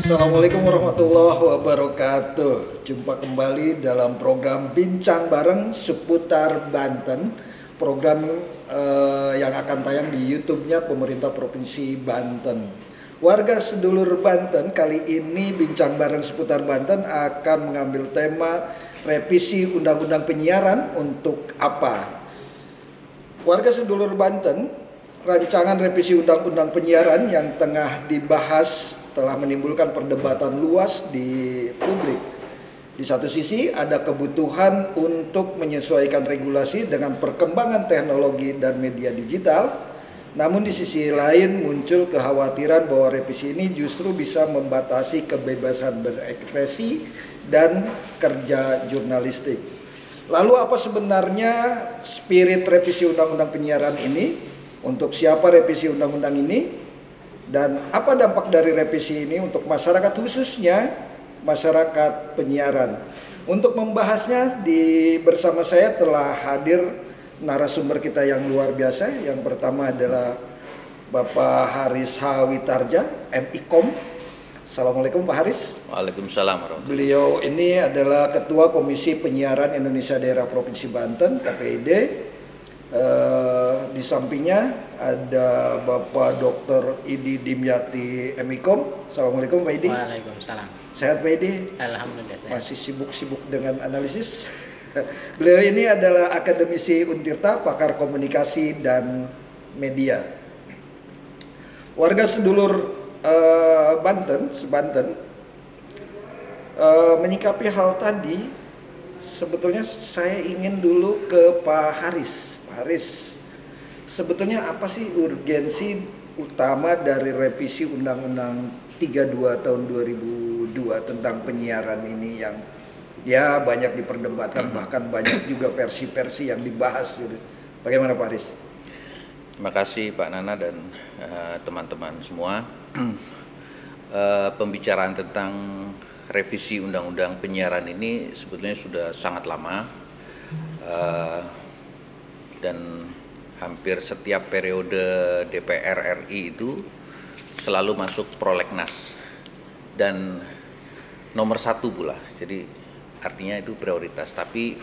Assalamualaikum warahmatullahi wabarakatuh. Jumpa kembali dalam program Bincang Bareng seputar Banten. Program yang akan tayang di YouTube-nya Pemerintah Provinsi Banten. Warga sedulur Banten, kali ini Bincang Bareng seputar Banten akan mengambil tema revisi Undang-Undang Penyiaran untuk apa? Warga sedulur Banten, rancangan revisi Undang-Undang Penyiaran yang tengah dibahas telah menimbulkan perdebatan luas di publik. Di satu sisi ada kebutuhan untuk menyesuaikan regulasi dengan perkembangan teknologi dan media digital. Namun di sisi lain muncul kekhawatiran bahwa revisi ini justru bisa membatasi kebebasan berekspresi dan kerja jurnalistik. Lalu apa sebenarnya spirit revisi Undang-Undang Penyiaran ini? Untuk siapa revisi Undang-Undang ini? Dan apa dampak dari revisi ini untuk masyarakat, khususnya masyarakat penyiaran? Untuk membahasnya bersama saya telah hadir narasumber kita yang luar biasa. Yang pertama adalah Bapak Haris H. Witarja, MIKOM. Assalamualaikum Pak Haris. Waalaikumsalam warahmatullahi wabarakatuh. Beliau ini adalah Ketua Komisi Penyiaran Indonesia Daerah Provinsi Banten, KPID. Di sampingnya ada Bapak Dr. Idi Dimyati, MIKOM. Assalamualaikum Pak Idi. Waalaikumsalam. Sehat Pak Idi? Alhamdulillah sehat. Masih sibuk-sibuk dengan analisis. Beliau ini adalah akademisi Untirta, pakar komunikasi dan media. Warga sedulur Banten, sebanten, menyikapi hal tadi, sebetulnya saya ingin dulu ke Pak Haris. Pak Haris, sebetulnya apa sih urgensi utama dari revisi Undang-Undang 32 tahun 2002 tentang penyiaran ini yang ya banyak diperdebatkan, bahkan banyak juga versi-versi yang dibahas gitu. Bagaimana Pak Haris? Terima kasih Pak Nana dan teman-teman semua. Pembicaraan tentang revisi Undang-Undang Penyiaran ini sebetulnya sudah sangat lama, dan hampir setiap periode DPR RI itu selalu masuk prolegnas dan nomor 1 pula. Jadi artinya itu prioritas. Tapi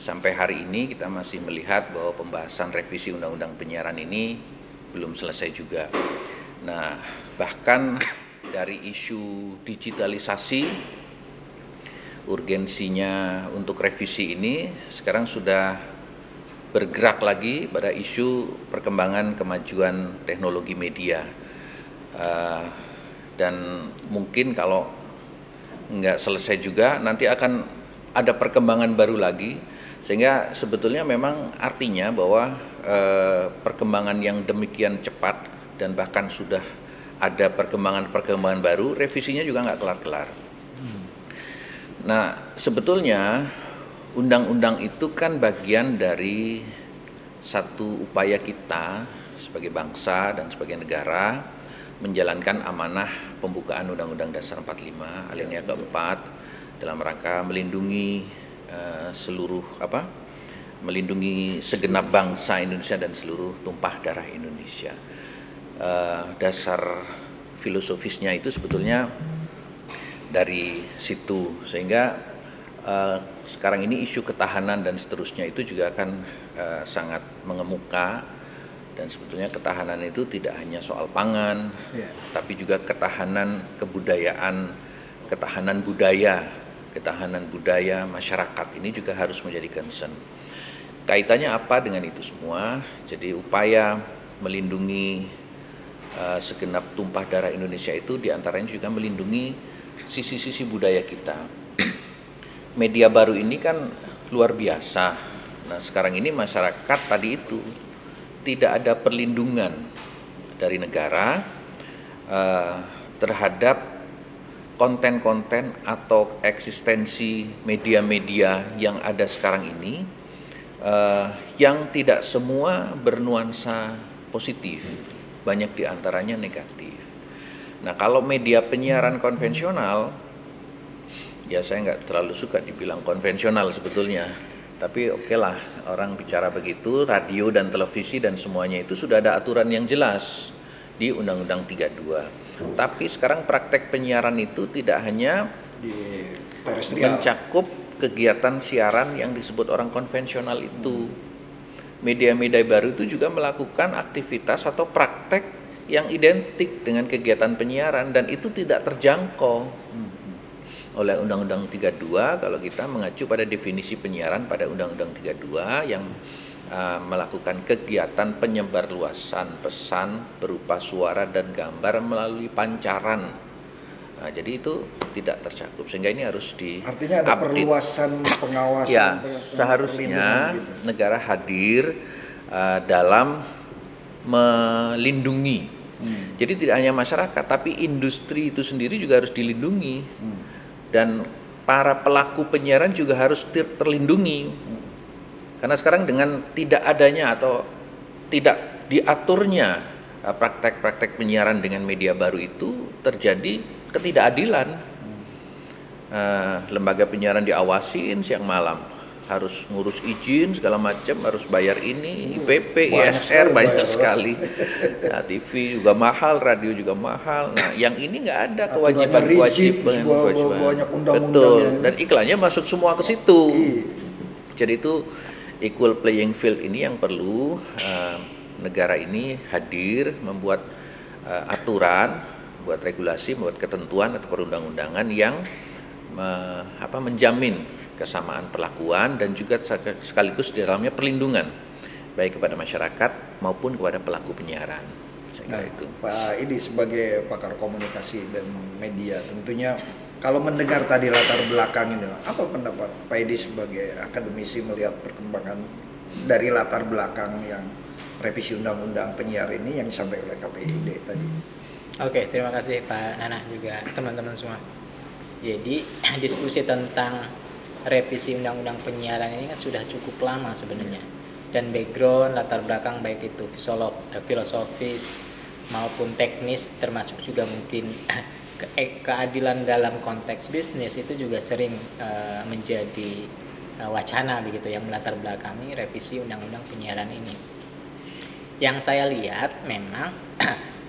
sampai hari ini kita masih melihat bahwa pembahasan revisi Undang-Undang Penyiaran ini belum selesai juga. Nah, bahkan dari isu digitalisasi, urgensinya untuk revisi ini sekarang sudah bergerak lagi pada isu perkembangan kemajuan teknologi media. Dan mungkin kalau nggak selesai juga nanti akan ada perkembangan baru lagi, sehingga sebetulnya memang artinya bahwa perkembangan yang demikian cepat dan bahkan sudah ada perkembangan baru, revisinya juga nggak kelar-kelar. Nah, sebetulnya undang-undang itu kan bagian dari satu upaya kita sebagai bangsa dan sebagai negara menjalankan amanah pembukaan Undang-Undang Dasar 45 alinea keempat dalam rangka melindungi melindungi segenap bangsa Indonesia dan seluruh tumpah darah Indonesia. Dasar filosofisnya itu sebetulnya dari situ, sehingga sekarang ini isu ketahanan dan seterusnya itu juga akan sangat mengemuka. Dan sebetulnya ketahanan itu tidak hanya soal pangan, tapi juga ketahanan kebudayaan, ketahanan budaya masyarakat ini juga harus menjadi concern. Kaitannya apa dengan itu semua? Jadi upaya melindungi segenap tumpah darah Indonesia itu diantaranya juga melindungi sisi-sisi budaya kita. Media baru ini kan luar biasa. Nah, sekarang ini masyarakat tadi itu tidak ada perlindungan dari negara terhadap konten-konten atau eksistensi media-media yang ada sekarang ini, yang tidak semua bernuansa positif, banyak diantaranya negatif. Nah, kalau media penyiaran konvensional, ya saya nggak terlalu suka dibilang konvensional sebetulnya, tapi oke lah orang bicara begitu. Radio dan televisi dan semuanya itu sudah ada aturan yang jelas di Undang-Undang 32. Tapi sekarang praktek penyiaran itu tidak hanya Di terestrial. mencakup kegiatan siaran yang disebut orang konvensional itu. Media-media baru itu juga melakukan aktivitas atau praktek yang identik dengan kegiatan penyiaran dan itu tidak terjangkau oleh Undang-Undang 32 kalau kita mengacu pada definisi penyiaran pada Undang-Undang 32 yang melakukan kegiatan penyebarluasan pesan berupa suara dan gambar melalui pancaran. Nah, jadi itu tidak tercakup sehingga ini harus Artinya ada perluasan pengawasan. Ya, perlindungan seharusnya gitu. negara hadir dalam melindungi. Jadi tidak hanya masyarakat, tapi industri itu sendiri juga harus dilindungi. Dan para pelaku penyiaran juga harus terlindungi. Karena sekarang dengan tidak adanya atau tidak diaturnya praktek-praktek penyiaran dengan media baru itu terjadi ketidakadilan. Lembaga penyiaran diawasin siang malam, harus ngurus izin segala macam, harus bayar ini, IPP, ISR banyak sekali. Nah, TV juga mahal, radio juga mahal. Nah, yang ini nggak ada kewajiban-kewajiban. Banyak undang-undang. Betul. Dan iklannya masuk semua ke situ. Jadi itu equal playing field ini yang perlu negara ini hadir membuat aturan, buat regulasi, membuat ketentuan atau perundang-undangan yang menjamin kesamaan perlakuan dan juga sekaligus di dalamnya perlindungan baik kepada masyarakat maupun kepada pelaku penyiaran. Nah, itu Pak Idi sebagai pakar komunikasi dan media tentunya kalau mendengar tadi latar belakang ini, apa pendapat Pak Idi sebagai akademisi melihat perkembangan dari latar belakang yang revisi undang-undang penyiar ini yang disampaikan oleh KPID tadi? Oke, terima kasih Pak Nana juga teman-teman semua. Jadi diskusi tentang revisi undang-undang penyiaran ini kan sudah cukup lama sebenarnya. Dan background latar belakang baik itu filosofis maupun teknis termasuk juga mungkin keadilan dalam konteks bisnis itu juga sering menjadi wacana begitu yang melatar belakangi revisi undang-undang penyiaran ini. Yang saya lihat memang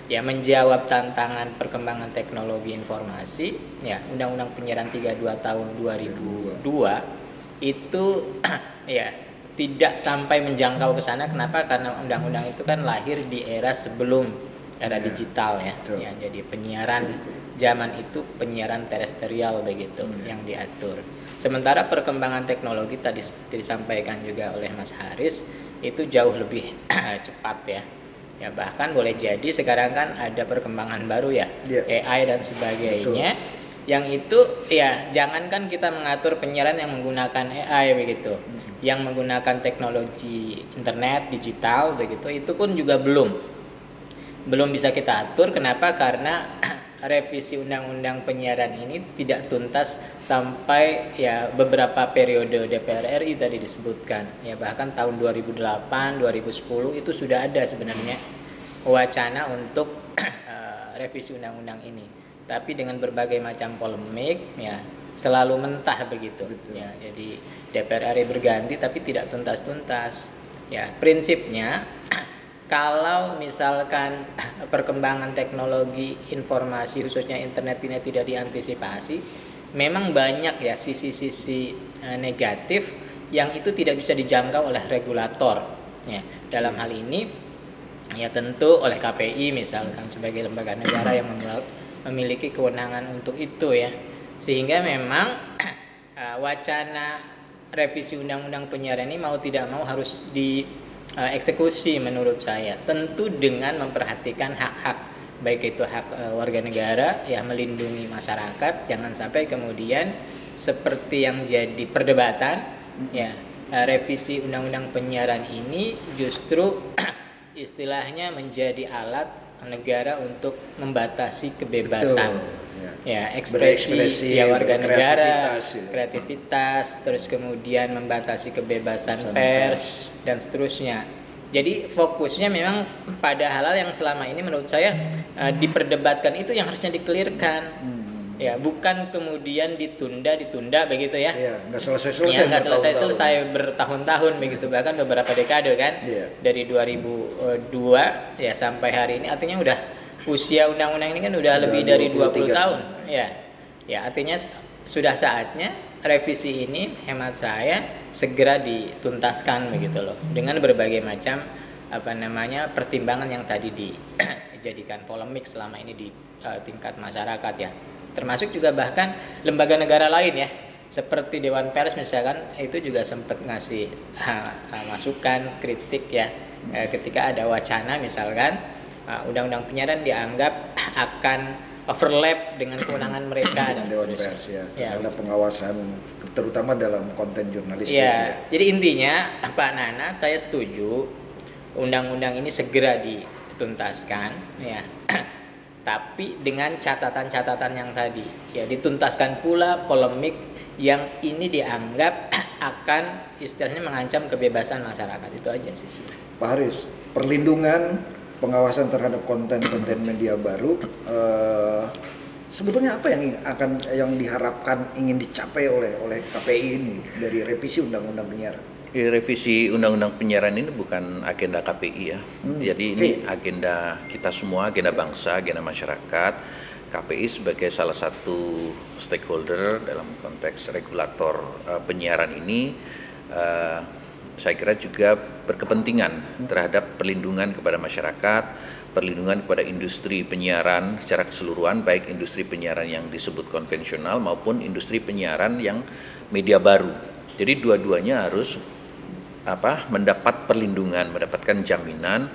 ya menjawab tantangan perkembangan teknologi informasi, ya Undang-Undang Penyiaran 32 tahun 2002 itu ya tidak sampai menjangkau ke sana. Kenapa? Karena undang-undang itu kan lahir di era sebelum era digital ya. Ya, jadi penyiaran zaman itu penyiaran terestrial begitu yang diatur. Sementara perkembangan teknologi tadi disampaikan juga oleh Mas Haris itu jauh lebih cepat ya. Ya bahkan boleh jadi sekarang kan ada perkembangan baru ya, AI dan sebagainya. Yang itu ya jangankan kita mengatur penyiaran yang menggunakan AI begitu, yang menggunakan teknologi internet digital begitu, itu pun juga belum bisa kita atur. Kenapa? Karena revisi undang-undang penyiaran ini tidak tuntas sampai ya beberapa periode DPR RI tadi disebutkan. Ya bahkan tahun 2008, 2010 itu sudah ada sebenarnya wacana untuk revisi undang-undang ini. Tapi dengan berbagai macam polemik ya selalu mentah begitu. Ya, jadi DPR RI berganti tapi tidak tuntas-tuntas. Ya, prinsipnya kalau misalkan perkembangan teknologi informasi khususnya internet ini tidak diantisipasi, memang banyak ya sisi-sisi negatif yang itu tidak bisa dijangkau oleh regulator. Ya, dalam hal ini ya tentu oleh KPI misalkan sebagai lembaga negara yang memiliki kewenangan untuk itu ya. Sehingga memang wacana revisi undang-undang penyiaran ini mau tidak mau harus eksekusi menurut saya, tentu dengan memperhatikan hak-hak baik itu hak warga negara ya melindungi masyarakat, jangan sampai kemudian seperti yang jadi perdebatan ya revisi undang-undang penyiaran ini justru istilahnya menjadi alat negara untuk membatasi kebebasan ya ekspresi ya warga negara, kreativitas, terus kemudian membatasi kebebasan pers dan seterusnya. Jadi fokusnya memang pada hal-hal yang selama ini menurut saya diperdebatkan itu yang harusnya dikelirkan. Ya, bukan kemudian ditunda begitu ya. Iya, enggak selesai bertahun-tahun begitu, bahkan beberapa dekade kan. Dari 2002 ya sampai hari ini artinya udah usia undang-undang ini kan udah lebih dari 20 tahun. Ya. Ya, artinya sudah saatnya revisi ini hemat saya segera dituntaskan begitu loh. Dengan berbagai macam pertimbangan yang tadi dijadikan polemik selama ini di tingkat masyarakat ya. Termasuk juga bahkan lembaga negara lain ya. Seperti Dewan Pers misalkan itu juga sempat ngasih masukan kritik ya ketika ada wacana misalkan undang-undang penyiaran dianggap akan overlap dengan kewenangan mereka dan Dewan Pers ya. Ada pengawasan terutama dalam konten jurnalistik ya. Jadi intinya Pak Nana saya setuju undang-undang ini segera dituntaskan ya. Tapi dengan catatan-catatan yang tadi ya, dituntaskan pula polemik yang ini dianggap akan istilahnya mengancam kebebasan masyarakat. Itu aja sih sebenarnya. Pak Haris, perlindungan pengawasan terhadap konten-konten media baru sebetulnya apa yang diharapkan ingin dicapai oleh KPI ini dari revisi undang-undang penyiaran? Revisi undang-undang penyiaran ini bukan agenda KPI ya. Jadi ini agenda kita semua, agenda bangsa, agenda masyarakat. KPI sebagai salah satu stakeholder dalam konteks regulator penyiaran ini, saya kira juga berkepentingan terhadap perlindungan kepada masyarakat, perlindungan kepada industri penyiaran secara keseluruhan, baik industri penyiaran yang disebut konvensional maupun industri penyiaran yang media baru. Jadi dua-duanya harus mendapat perlindungan, mendapatkan jaminan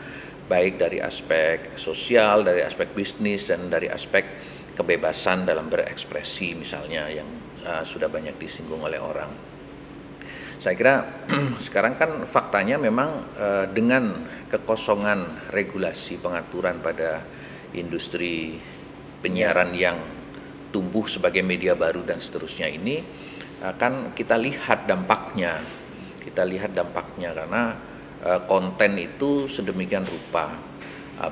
baik dari aspek sosial, dari aspek bisnis, dan dari aspek kebebasan dalam berekspresi misalnya yang sudah banyak disinggung oleh orang. Saya kira sekarang kan faktanya memang dengan kekosongan regulasi pengaturan pada industri penyiaran yang tumbuh sebagai media baru dan seterusnya ini akan kita lihat dampaknya. Kita lihat dampaknya karena konten itu sedemikian rupa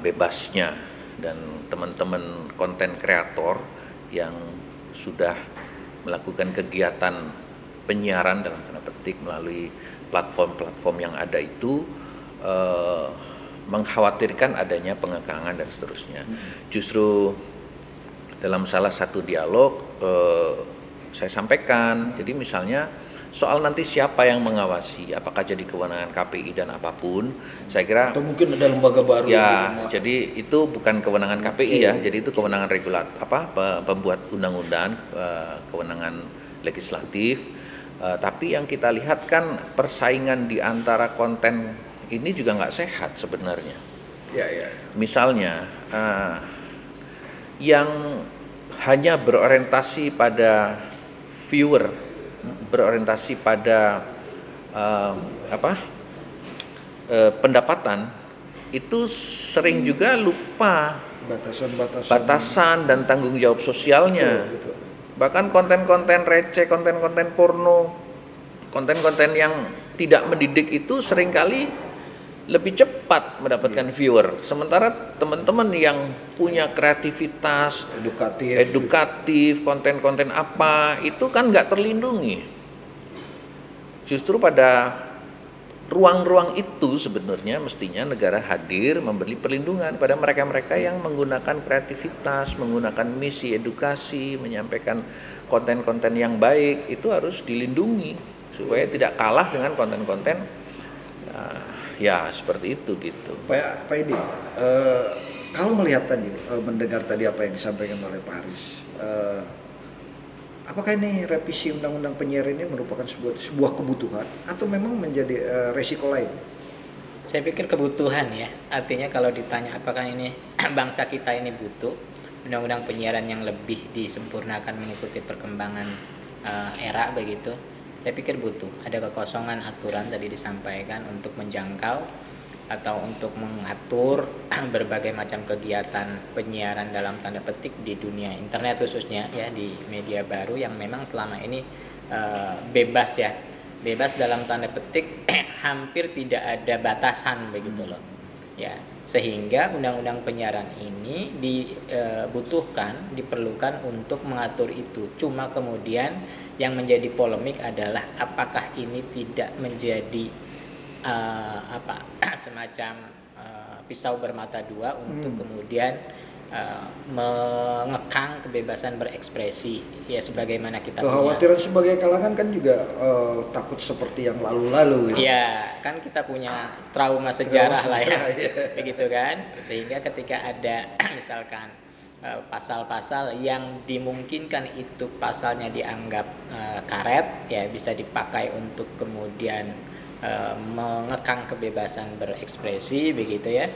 bebasnya, dan teman-teman konten kreator yang sudah melakukan kegiatan penyiaran dalam tanda petik melalui platform-platform yang ada itu mengkhawatirkan adanya pengekangan dan seterusnya. Justru dalam salah satu dialog saya sampaikan, jadi misalnya soal nanti siapa yang mengawasi, apakah jadi kewenangan KPI dan apapun, saya kira atau mungkin ada lembaga baru ya, jadi itu bukan kewenangan KPI ya, jadi itu kewenangan pembuat undang-undang, kewenangan legislatif. Tapi yang kita lihat kan persaingan di antara konten ini juga nggak sehat sebenarnya. Ya. Misalnya yang hanya berorientasi pada viewer, berorientasi pada pendapatan, itu sering juga lupa batasan dan tanggung jawab sosialnya. Betul. Bahkan konten-konten receh, konten-konten porno, konten-konten yang tidak mendidik itu seringkali lebih cepat mendapatkan viewer. Sementara teman-teman yang punya kreativitas, edukatif, konten-konten apa, itu kan nggak terlindungi. Justru pada ruang-ruang itu sebenarnya mestinya negara hadir memberi perlindungan pada mereka-mereka yang menggunakan kreativitas, menggunakan misi edukasi, menyampaikan konten-konten yang baik, itu harus dilindungi supaya tidak kalah dengan konten-konten ya seperti itu gitu. Pak Edi, kalau melihat tadi, mendengar tadi apa yang disampaikan oleh Pak Haris, apakah ini revisi undang-undang penyiaran ini merupakan sebuah kebutuhan atau memang menjadi resiko lain? Saya pikir kebutuhan ya. Artinya kalau ditanya apakah ini bangsa kita ini butuh undang-undang penyiaran yang lebih disempurnakan mengikuti perkembangan era begitu. Saya pikir butuh. Ada kekosongan aturan tadi disampaikan untuk menjangkau atau untuk mengatur berbagai macam kegiatan penyiaran dalam tanda petik di dunia internet khususnya ya, di media baru yang memang selama ini bebas ya. Bebas dalam tanda petik hampir tidak ada batasan begitu loh. Ya, sehingga undang-undang penyiaran ini diperlukan untuk mengatur itu. Cuma kemudian yang menjadi polemik adalah apakah ini tidak menjadi semacam pisau bermata dua untuk kemudian mengekang kebebasan berekspresi ya sebagaimana kita kekhawatiran sebagai kalangan kan juga takut seperti yang lalu-lalu gitu. Ya kan kita punya trauma sejarah lah ya begitu kan, sehingga ketika ada misalkan pasal-pasal yang dimungkinkan itu pasalnya dianggap karet ya bisa dipakai untuk kemudian mengekang kebebasan berekspresi begitu ya.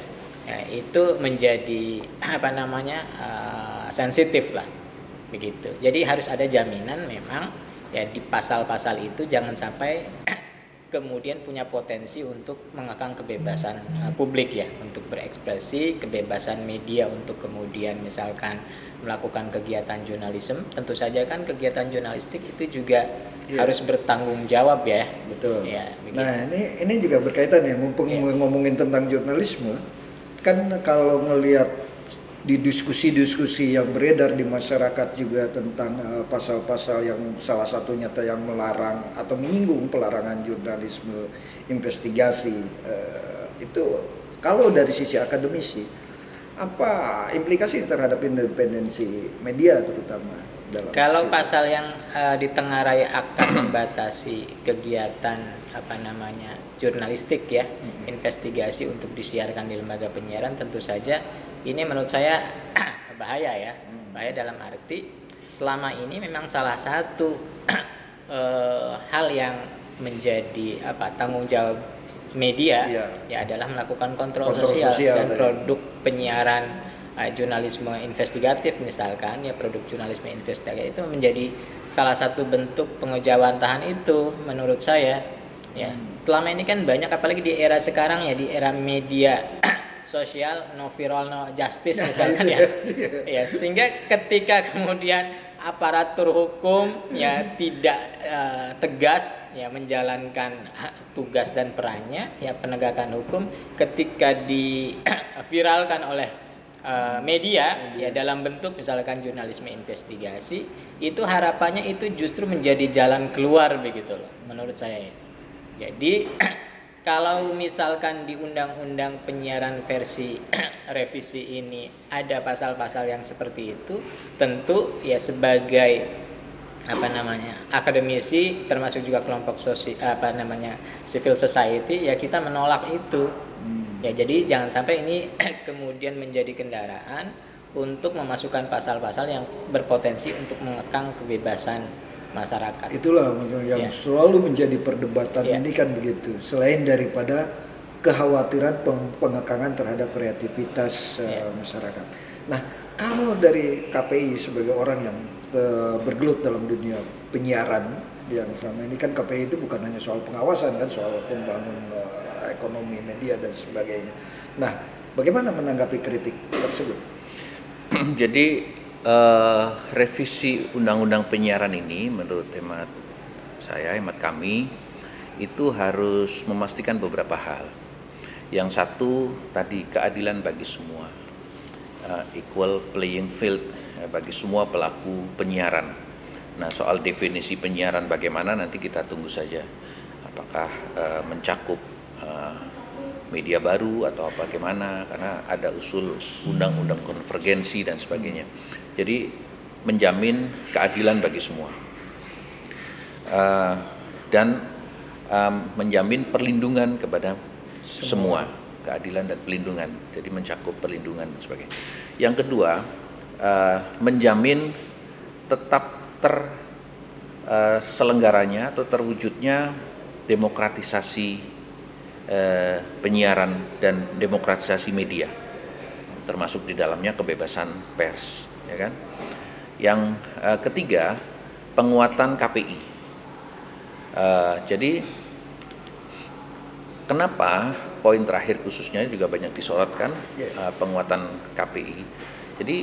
Ya, itu menjadi sensitif lah begitu. Jadi harus ada jaminan memang ya di pasal-pasal itu jangan sampai kemudian punya potensi untuk mengekang kebebasan publik ya untuk berekspresi, kebebasan media untuk kemudian misalkan melakukan kegiatan jurnalisme. Tentu saja kan kegiatan jurnalistik itu juga harus bertanggung jawab ya. Betul. Ya, nah ini juga berkaitan ya, mumpung ngomongin tentang jurnalisme. Kan kalau ngelihat di diskusi-diskusi yang beredar di masyarakat juga tentang pasal-pasal yang salah satunya yang melarang atau menyinggung pelarangan jurnalisme investigasi, itu kalau dari sisi akademisi apa implikasi terhadap independensi media terutama dalam kalau pasal yang ditengarai akan membatasi kegiatan jurnalistik ya, investigasi untuk disiarkan di lembaga penyiaran, tentu saja ini menurut saya bahaya ya. Bahaya dalam arti selama ini memang salah satu hal yang menjadi tanggung jawab media ya adalah melakukan kontrol sosial dan produk penyiaran jurnalisme investigatif misalkan ya, produk jurnalisme investigatif itu menjadi salah satu bentuk pengejawantahan itu menurut saya ya. Selama ini kan banyak, apalagi di era sekarang ya, di era media sosial, no viral no justice misalkan ya, sehingga ketika kemudian aparatur hukum ya tidak tegas ya menjalankan tugas dan perannya ya penegakan hukum, ketika diviralkan oleh media ya dalam bentuk misalkan jurnalisme investigasi, itu harapannya itu justru menjadi jalan keluar begitu loh menurut saya. Jadi kalau misalkan di undang-undang penyiaran versi revisi ini ada pasal-pasal yang seperti itu, tentu ya sebagai akademisi termasuk juga kelompok civil society ya kita menolak itu. Ya jadi jangan sampai ini kemudian menjadi kendaraan untuk memasukkan pasal-pasal yang berpotensi untuk mengekang kebebasan masyarakat. Itulah yang selalu menjadi perdebatan ini kan begitu. Selain daripada kekhawatiran pengekangan terhadap kreativitas masyarakat. Nah, kalau dari KPI sebagai orang yang bergelut dalam dunia penyiaran, yang selama ini kan KPI itu bukan hanya soal pengawasan kan, soal pembangun ekonomi media dan sebagainya. Nah, bagaimana menanggapi kritik tersebut? Jadi revisi undang-undang penyiaran ini menurut hemat kami itu harus memastikan beberapa hal. Yang satu tadi, keadilan bagi semua, equal playing field bagi semua pelaku penyiaran. Nah, soal definisi penyiaran bagaimana nanti kita tunggu saja, apakah mencakup media baru atau bagaimana, karena ada usul undang-undang konvergensi dan sebagainya. Jadi menjamin keadilan bagi semua dan menjamin perlindungan kepada semua, keadilan dan perlindungan. Jadi mencakup perlindungan dan sebagainya. Yang kedua, menjamin tetap terselenggaranya atau terwujudnya demokratisasi penyiaran dan demokratisasi media, termasuk di dalamnya kebebasan pers, ya kan? Yang ketiga, penguatan KPI. Jadi kenapa poin terakhir khususnya juga banyak disorotkan, penguatan KPI. Jadi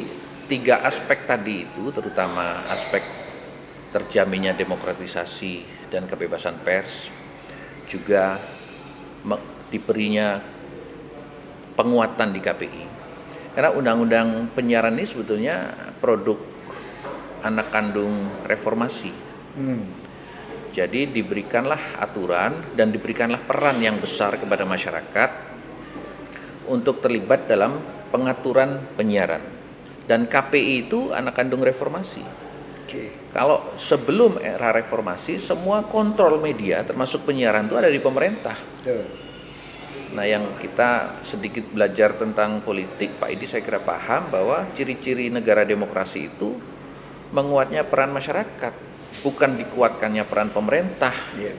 3 aspek tadi itu, terutama aspek terjaminnya demokratisasi dan kebebasan pers, juga diberinya penguatan di KPI. Karena undang-undang penyiaran ini sebetulnya produk anak kandung reformasi. Jadi diberikanlah aturan dan diberikanlah peran yang besar kepada masyarakat untuk terlibat dalam pengaturan penyiaran. Dan KPI itu anak kandung reformasi. Oke. Kalau sebelum era reformasi, semua kontrol media termasuk penyiaran itu ada di pemerintah. Tuh. Nah, yang kita sedikit belajar tentang politik, Pak Idi saya kira paham bahwa ciri-ciri negara demokrasi itu menguatnya peran masyarakat, bukan dikuatkannya peran pemerintah. Iya.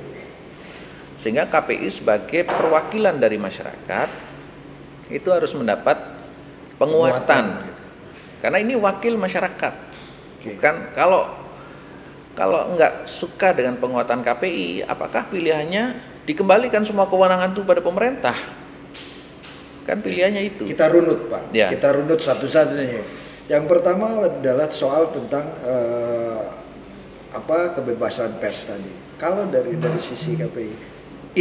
Sehingga KPI sebagai perwakilan dari masyarakat itu harus mendapat penguatan. Gitu. Karena ini wakil masyarakat. Oke. Bukan kalau nggak suka dengan penguatan KPI, apakah pilihannya dikembalikan semua kewenangan itu pada pemerintah? Kan pilihannya itu. Kita runut, Pak. Ya. Kita runut satu-satunya. Yang pertama adalah soal tentang kebebasan pers tadi. Kalau dari sisi KPI,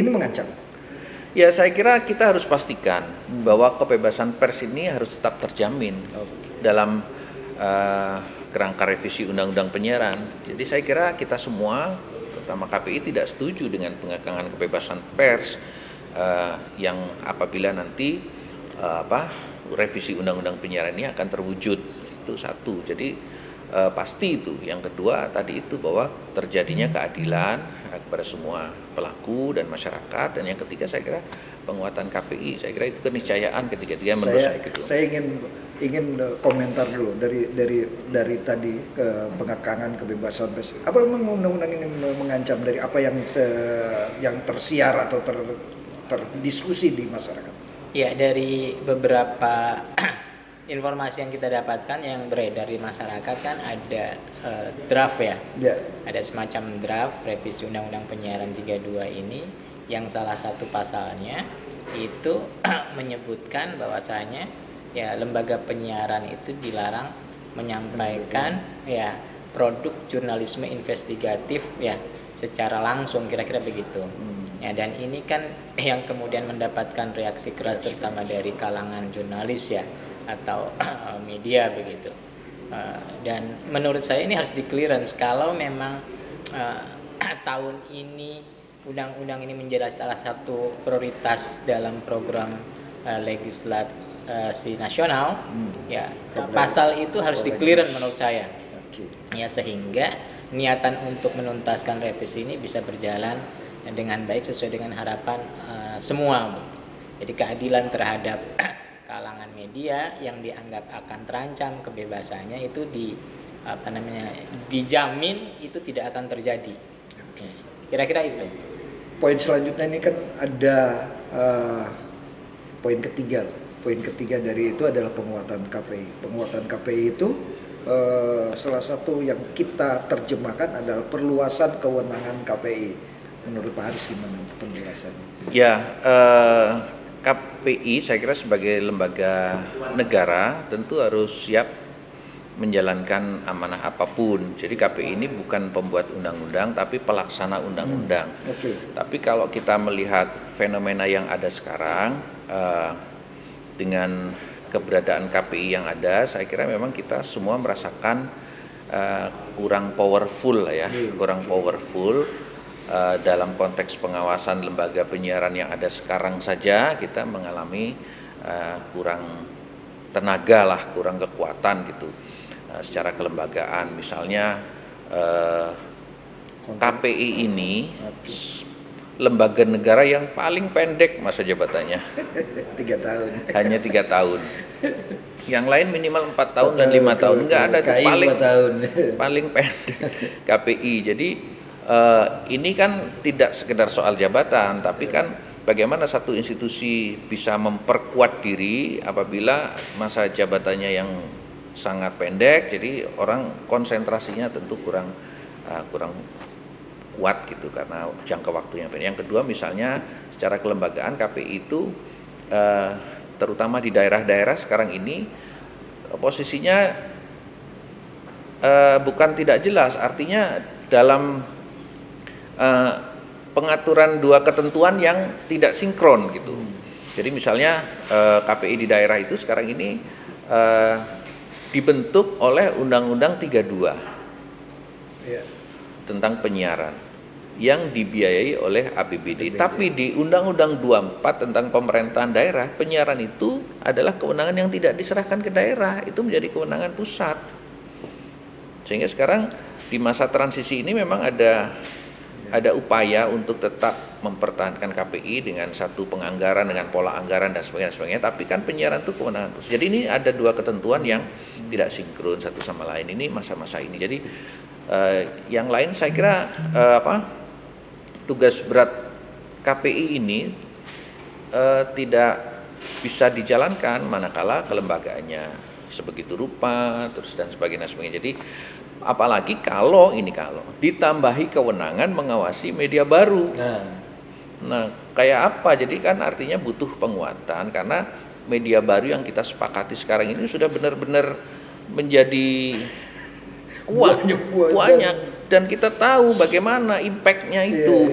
ini mengancam. Ya, saya kira kita harus pastikan bahwa kebebasan pers ini harus tetap terjamin dalam kerangka revisi Undang-Undang Penyiaran. Jadi saya kira kita semua, terutama KPI, tidak setuju dengan pengekangan kebebasan pers yang apabila nanti revisi Undang-Undang Penyiaran ini akan terwujud. Itu satu. Jadi pasti itu. Yang kedua tadi itu bahwa terjadinya keadilan kepada semua pelaku dan masyarakat. Dan yang ketiga saya kira penguatan KPI. Saya kira itu keniscayaan ketiga-tiga menurut saya gitu. Saya ingin komentar dulu dari tadi ke pengekangan kebebasan pers. Apa memang undang-undang ini mengancam dari apa yang tersiar atau terdiskusi di masyarakat? Ya, dari beberapa informasi yang kita dapatkan yang beredar di masyarakat kan ada draft ya. Ada semacam draft revisi Undang-Undang Penyiaran 32 ini yang salah satu pasalnya itu menyebutkan bahwasanya ya lembaga penyiaran itu dilarang menyampaikan ya produk jurnalisme investigatif ya secara langsung, kira-kira begitu. Ya, dan ini kan yang kemudian mendapatkan reaksi keras terutama dari kalangan jurnalis ya atau media begitu. Dan menurut saya ini harus di-clearance kalau memang tahun ini undang-undang ini menjadi salah satu prioritas dalam program legislasi nasional, ya pasal itu harus di-clearance menurut saya. Ya, sehingga niatan untuk menuntaskan revisi ini bisa berjalan dengan baik sesuai dengan harapan semua. Jadi keadilan terhadap kalangan media yang dianggap akan terancam kebebasannya itu dijamin itu tidak akan terjadi. Kira-kira itu. Poin selanjutnya ini kan ada poin ketiga. Poin ketiga dari itu adalah penguatan KPI. Penguatan KPI itu salah satu yang kita terjemahkan adalah perluasan kewenangan KPI. Menurut Pak Haris gimana penjelasannya? Ya, KPI saya kira sebagai lembaga negara tentu harus siap menjalankan amanah apapun. Jadi KPI ini bukan pembuat undang-undang tapi pelaksana undang-undang. Tapi kalau kita melihat fenomena yang ada sekarang dengan keberadaan KPI yang ada, saya kira memang kita semua merasakan kurang powerful ya, kurang powerful. Dalam konteks pengawasan lembaga penyiaran yang ada sekarang saja kita mengalami kurang tenaga lah, kurang kekuatan gitu secara kelembagaan. Misalnya KPI ini lembaga negara yang paling pendek masa jabatannya 3 tahun. Hanya 3 tahun. Yang lain minimal 4 tahun dan 5 tahun. Enggak ada tuh paling pendek KPI. Jadi ini kan tidak sekedar soal jabatan, tapi kan bagaimana satu institusi bisa memperkuat diri apabila masa jabatannya yang sangat pendek, jadi orang konsentrasinya tentu kurang kuat gitu karena jangka waktunya pendek. Yang kedua misalnya secara kelembagaan KPI itu terutama di daerah-daerah sekarang ini posisinya bukan tidak jelas, artinya dalam pengaturan dua ketentuan yang tidak sinkron gitu. Jadi misalnya KPI di daerah itu sekarang ini dibentuk oleh Undang-Undang 32 tentang penyiaran. yang dibiayai oleh APBD. Tapi di Undang-Undang 24 tentang pemerintahan daerah, penyiaran itu adalah kewenangan yang tidak diserahkan ke daerah, itu menjadi kewenangan pusat. Sehingga sekarang di masa transisi ini memang ada upaya untuk tetap mempertahankan KPI dengan satu penganggaran, dengan pola anggaran dan sebagainya. Tapi kan penyiaran itu kewenangan pusat. Jadi ini ada dua ketentuan yang tidak sinkron satu sama lain. Ini masa-masa ini. Jadi yang lain saya kira tugas berat KPI ini tidak bisa dijalankan manakala kelembagaannya sebegitu rupa terus dan sebagainya. Jadi apalagi kalau ditambahi kewenangan mengawasi media baru. Nah, kayak apa? Jadi kan artinya butuh penguatan karena media baru yang kita sepakati sekarang ini sudah benar-benar menjadi kuat, banyak dan kita tahu bagaimana impactnya itu.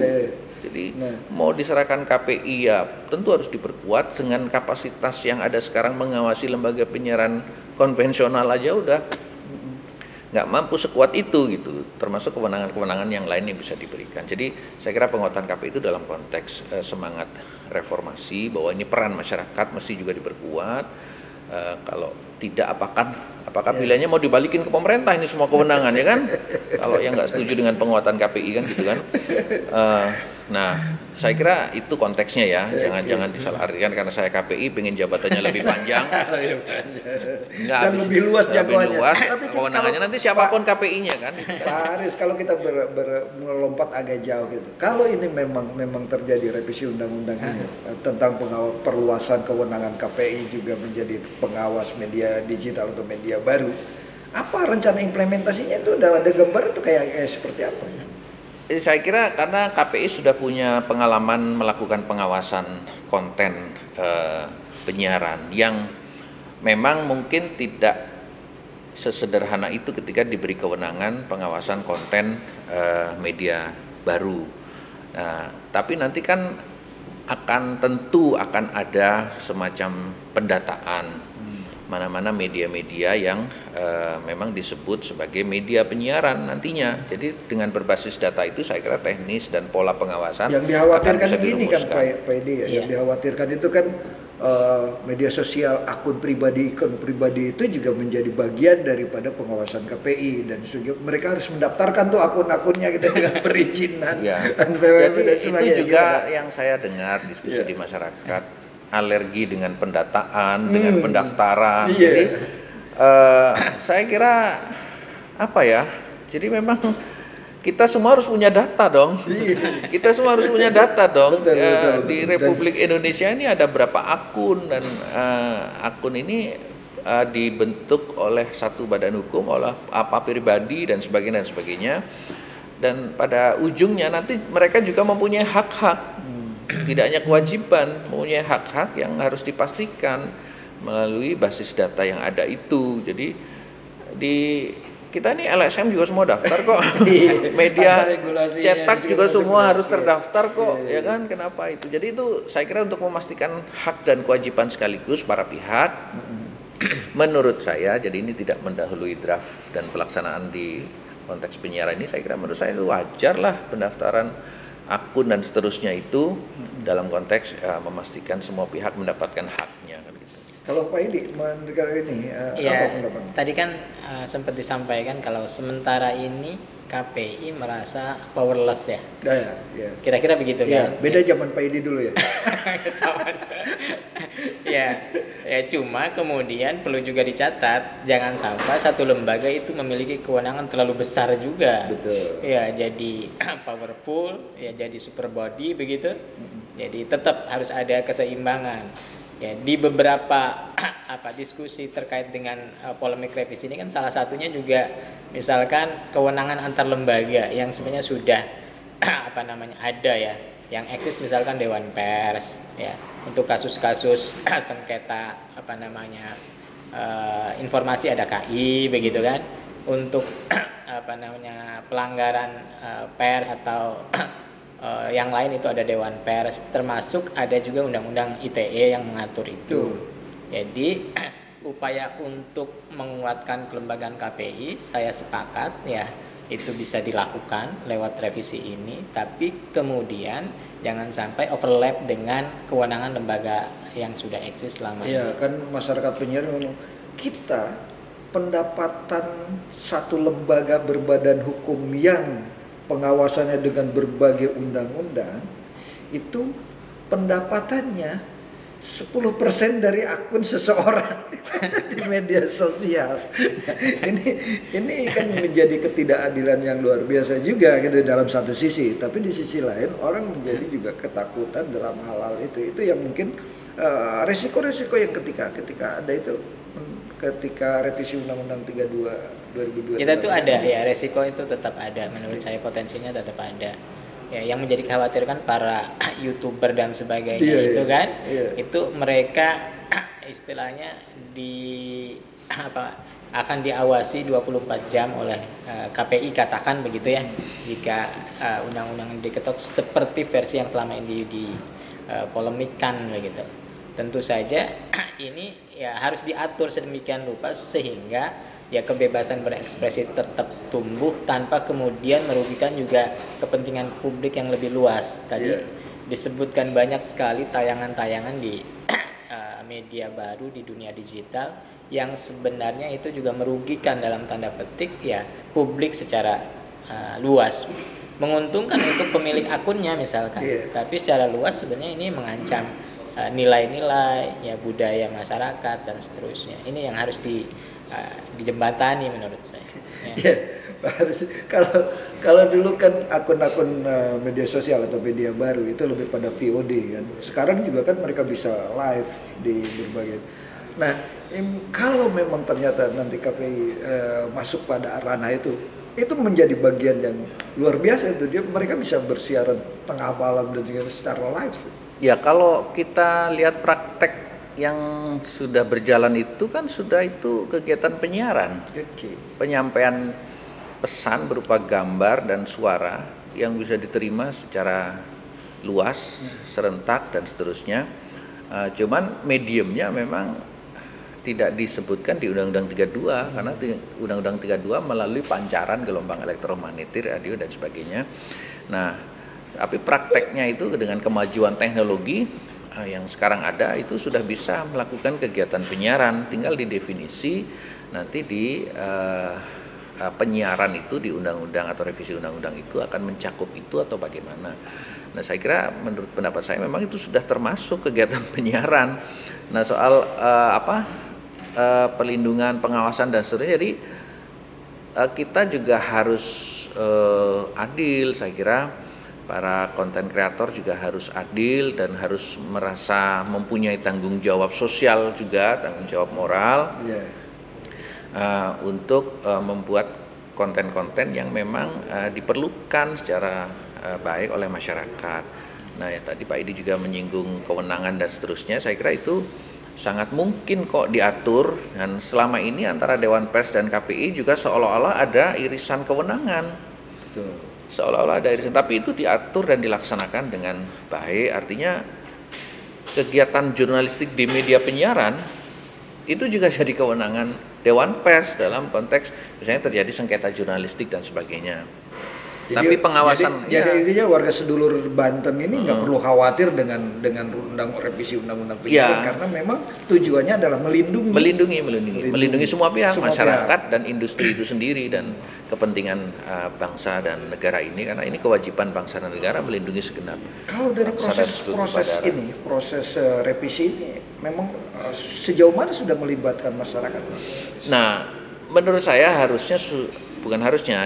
Jadi mau diserahkan KPI ya tentu harus diperkuat dengan kapasitas yang ada sekarang mengawasi lembaga penyiaran konvensional aja udah nggak mampu sekuat itu gitu, termasuk kewenangan-kewenangan yang lain yang bisa diberikan. Jadi saya kira penguatan KPI itu dalam konteks semangat reformasi bahwa ini peran masyarakat mesti juga diperkuat. Kalau tidak apakah pilihannya mau dibalikin ke pemerintah ini semua kewenangan ya kan? Kalau yang nggak setuju dengan penguatan KPI kan gitu kan? Nah, saya kira itu konteksnya ya, jangan disalartikan karena saya KPI pengen jabatannya lebih panjang, dan lebih luas jangkauannya. Tapi kewenangannya nanti siapapun KPI-nya kan. Pak Aris, kalau kita melompat agak jauh gitu, kalau ini memang terjadi revisi undang-undang ini tentang perluasan kewenangan KPI juga menjadi pengawas media digital atau media baru, apa rencana implementasinya itu udah ada gambar itu kayak seperti apa? Saya kira karena KPI sudah punya pengalaman melakukan pengawasan konten penyiaran yang memang mungkin tidak sesederhana itu ketika diberi kewenangan pengawasan konten media baru. Nah, tapi nanti kan tentu akan ada semacam pendataan mana-mana media-media yang memang disebut sebagai media penyiaran nantinya. Jadi dengan berbasis data itu saya kira teknis dan pola pengawasan yang dikhawatirkan gini kan Pak Edi ya, yang dikhawatirkan itu kan media sosial akun pribadi itu juga menjadi bagian daripada pengawasan KPI dan mereka harus mendaftarkan tuh akun-akunnya gitu dengan perizinan. Jadi itu juga yang saya dengar diskusi di masyarakat, alergi dengan pendataan, dengan pendaftaran. Jadi saya kira jadi memang kita semua harus punya data dong. Kita semua harus punya data dong. Betul. Di Republik Indonesia ini ada berapa akun dan akun ini dibentuk oleh satu badan hukum, oleh pribadi dan sebagainya. Dan pada ujungnya nanti mereka juga mempunyai hak-hak. Tidak hanya kewajiban, mempunyai hak-hak yang harus dipastikan melalui basis data yang ada itu. Jadi kita ini LSM juga semua daftar kok. Media cetak juga semua harus terdaftar kok, ya kan? Kenapa itu? Jadi itu saya kira untuk memastikan hak dan kewajiban sekaligus para pihak. Menurut saya, jadi ini tidak mendahului draft dan pelaksanaan di konteks penyiaran ini. Saya kira menurut saya itu wajar lah pendaftaran akun dan seterusnya itu dalam konteks memastikan semua pihak mendapatkan haknya gitu. Kalau Pak Edi mendengar ini apa pendapatnya? Tadi kan sempat disampaikan kalau sementara ini KPI merasa powerless ya. Ya. Kira-kira begitu kan? Beda zaman Pak Edi dulu ya. ya cuma kemudian perlu juga dicatat jangan sampai satu lembaga itu memiliki kewenangan terlalu besar juga. Betul. Ya jadi powerful, ya jadi super body begitu. Jadi tetap harus ada keseimbangan. Ya di beberapa diskusi terkait dengan polemik revisi ini kan salah satunya juga misalkan kewenangan antar lembaga yang sebenarnya sudah ada ya, yang eksis misalkan Dewan Pers ya untuk kasus-kasus sengketa informasi ada KI begitu kan, untuk pelanggaran pers atau yang lain itu ada Dewan Pers, termasuk ada juga undang-undang ITE yang mengatur itu. Jadi upaya untuk menguatkan kelembagaan KPI saya sepakat ya, itu bisa dilakukan lewat revisi ini, tapi kemudian jangan sampai overlap dengan kewenangan lembaga yang sudah eksis selama ini. Iya, kan masyarakat penyiaran ngomong, kita pendapatan satu lembaga berbadan hukum yang pengawasannya dengan berbagai undang-undang itu pendapatannya 10% dari akun seseorang di media sosial. Ini kan menjadi ketidakadilan yang luar biasa juga gitu dalam satu sisi, tapi di sisi lain orang menjadi juga ketakutan dalam hal-hal itu. Itu yang mungkin resiko-resiko yang ketika ada itu, ketika revisi Undang-Undang 32 2002 Kita tuh ada ya, resiko itu tetap ada, menurut saya potensinya tetap ada. Ya, yang menjadi khawatir kan para YouTuber dan sebagainya itu kan, itu mereka istilahnya akan diawasi 24 jam oleh KPI katakan begitu ya, jika undang-undang diketok seperti versi yang selama ini dipolemikan begitu. Tentu saja ini ya harus diatur sedemikian rupa sehingga ya kebebasan berekspresi tetap tumbuh tanpa kemudian merugikan juga kepentingan publik yang lebih luas. Tadi disebutkan banyak sekali tayangan-tayangan di media baru di dunia digital yang sebenarnya itu juga merugikan dalam tanda petik ya publik secara luas. Menguntungkan untuk pemilik akunnya misalkan, tapi secara luas sebenarnya ini mengancam nilai-nilai ya budaya masyarakat dan seterusnya. Ini yang harus dijembatani menurut saya. Harus. Kalau dulu kan akun-akun media sosial atau media baru itu lebih pada VOD kan. Sekarang juga kan mereka bisa live di berbagai. Nah, kalau memang ternyata nanti KPI masuk pada ranah itu menjadi bagian yang luar biasa itu. Mereka bisa bersiaran tengah malam dan juga secara live. Ya, kalau kita lihat praktek yang sudah berjalan itu kan sudah itu kegiatan penyiaran. Penyampaian pesan berupa gambar dan suara yang bisa diterima secara luas, serentak dan seterusnya. Cuman mediumnya memang tidak disebutkan di Undang-Undang 32 karena Undang-Undang 32 melalui pancaran gelombang elektromagnetik, radio dan sebagainya. Nah, tapi prakteknya itu dengan kemajuan teknologi yang sekarang ada itu sudah bisa melakukan kegiatan penyiaran, tinggal didefinisi nanti di penyiaran itu di undang-undang atau revisi undang-undang itu akan mencakup itu atau bagaimana. Nah, saya kira menurut pendapat saya memang itu sudah termasuk kegiatan penyiaran. Nah, soal perlindungan, pengawasan dan seterusnya, jadi kita juga harus adil. Saya kira para konten kreator juga harus adil dan harus merasa mempunyai tanggung jawab sosial juga, tanggung jawab moral untuk membuat konten-konten yang memang diperlukan secara baik oleh masyarakat. Nah, ya tadi Pak Idi juga menyinggung kewenangan dan seterusnya. Saya kira itu sangat mungkin kok diatur, dan selama ini antara Dewan Pers dan KPI juga seolah-olah ada irisan kewenangan. Betul. Seolah-olah ada irisan, tapi itu diatur dan dilaksanakan dengan baik. Artinya kegiatan jurnalistik di media penyiaran itu juga jadi kewenangan Dewan Pers dalam konteks misalnya terjadi sengketa jurnalistik dan sebagainya. Tapi pengawasan jadi intinya warga sedulur Banten ini nggak perlu khawatir dengan revisi undang-undang penyiaran karena memang tujuannya adalah melindungi semua pihak, masyarakat dan industri itu sendiri dan kepentingan bangsa dan negara ini, karena ini kewajiban bangsa dan negara melindungi segenap. Kalau dari proses revisi ini memang sejauh mana sudah melibatkan masyarakat? Nah, menurut saya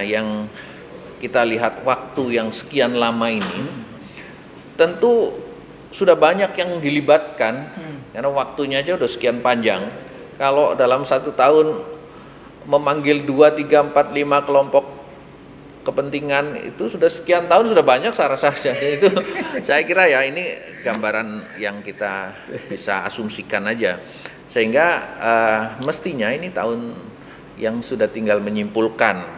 yang kita lihat waktu yang sekian lama ini, tentu sudah banyak yang dilibatkan karena waktunya aja udah sekian panjang. Kalau dalam 1 tahun memanggil 2, 3, 4, 5 kelompok kepentingan itu sudah sekian tahun, sudah banyak saya rasa. Itu saya kira ya ini gambaran yang kita bisa asumsikan aja. Sehingga mestinya ini tahun yang sudah tinggal menyimpulkan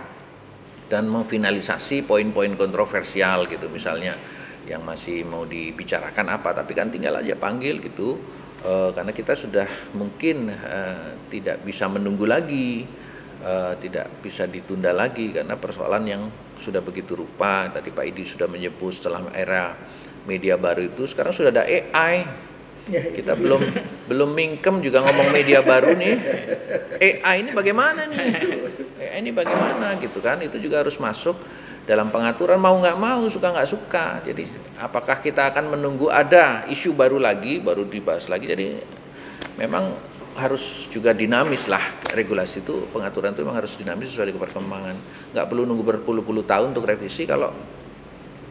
dan memfinalisasi poin-poin kontroversial gitu, misalnya yang masih mau dibicarakan apa, tapi kan tinggal aja panggil gitu, karena kita sudah mungkin tidak bisa menunggu lagi tidak bisa ditunda lagi karena persoalan yang sudah begitu rupa. Tadi Pak Idi sudah menyebut setelah era media baru itu sekarang sudah ada AI. Kita belum mingkem juga ngomong media baru nih. AI ini bagaimana nih? AI ini bagaimana gitu kan? Itu juga harus masuk dalam pengaturan, mau nggak mau, suka nggak suka. Jadi apakah kita akan menunggu ada isu baru lagi, baru dibahas lagi? Jadi memang harus juga dinamis lah, regulasi itu, pengaturan itu memang harus dinamis sesuai dengan perkembangan. Nggak perlu nunggu berpuluh-puluh tahun untuk revisi. Kalau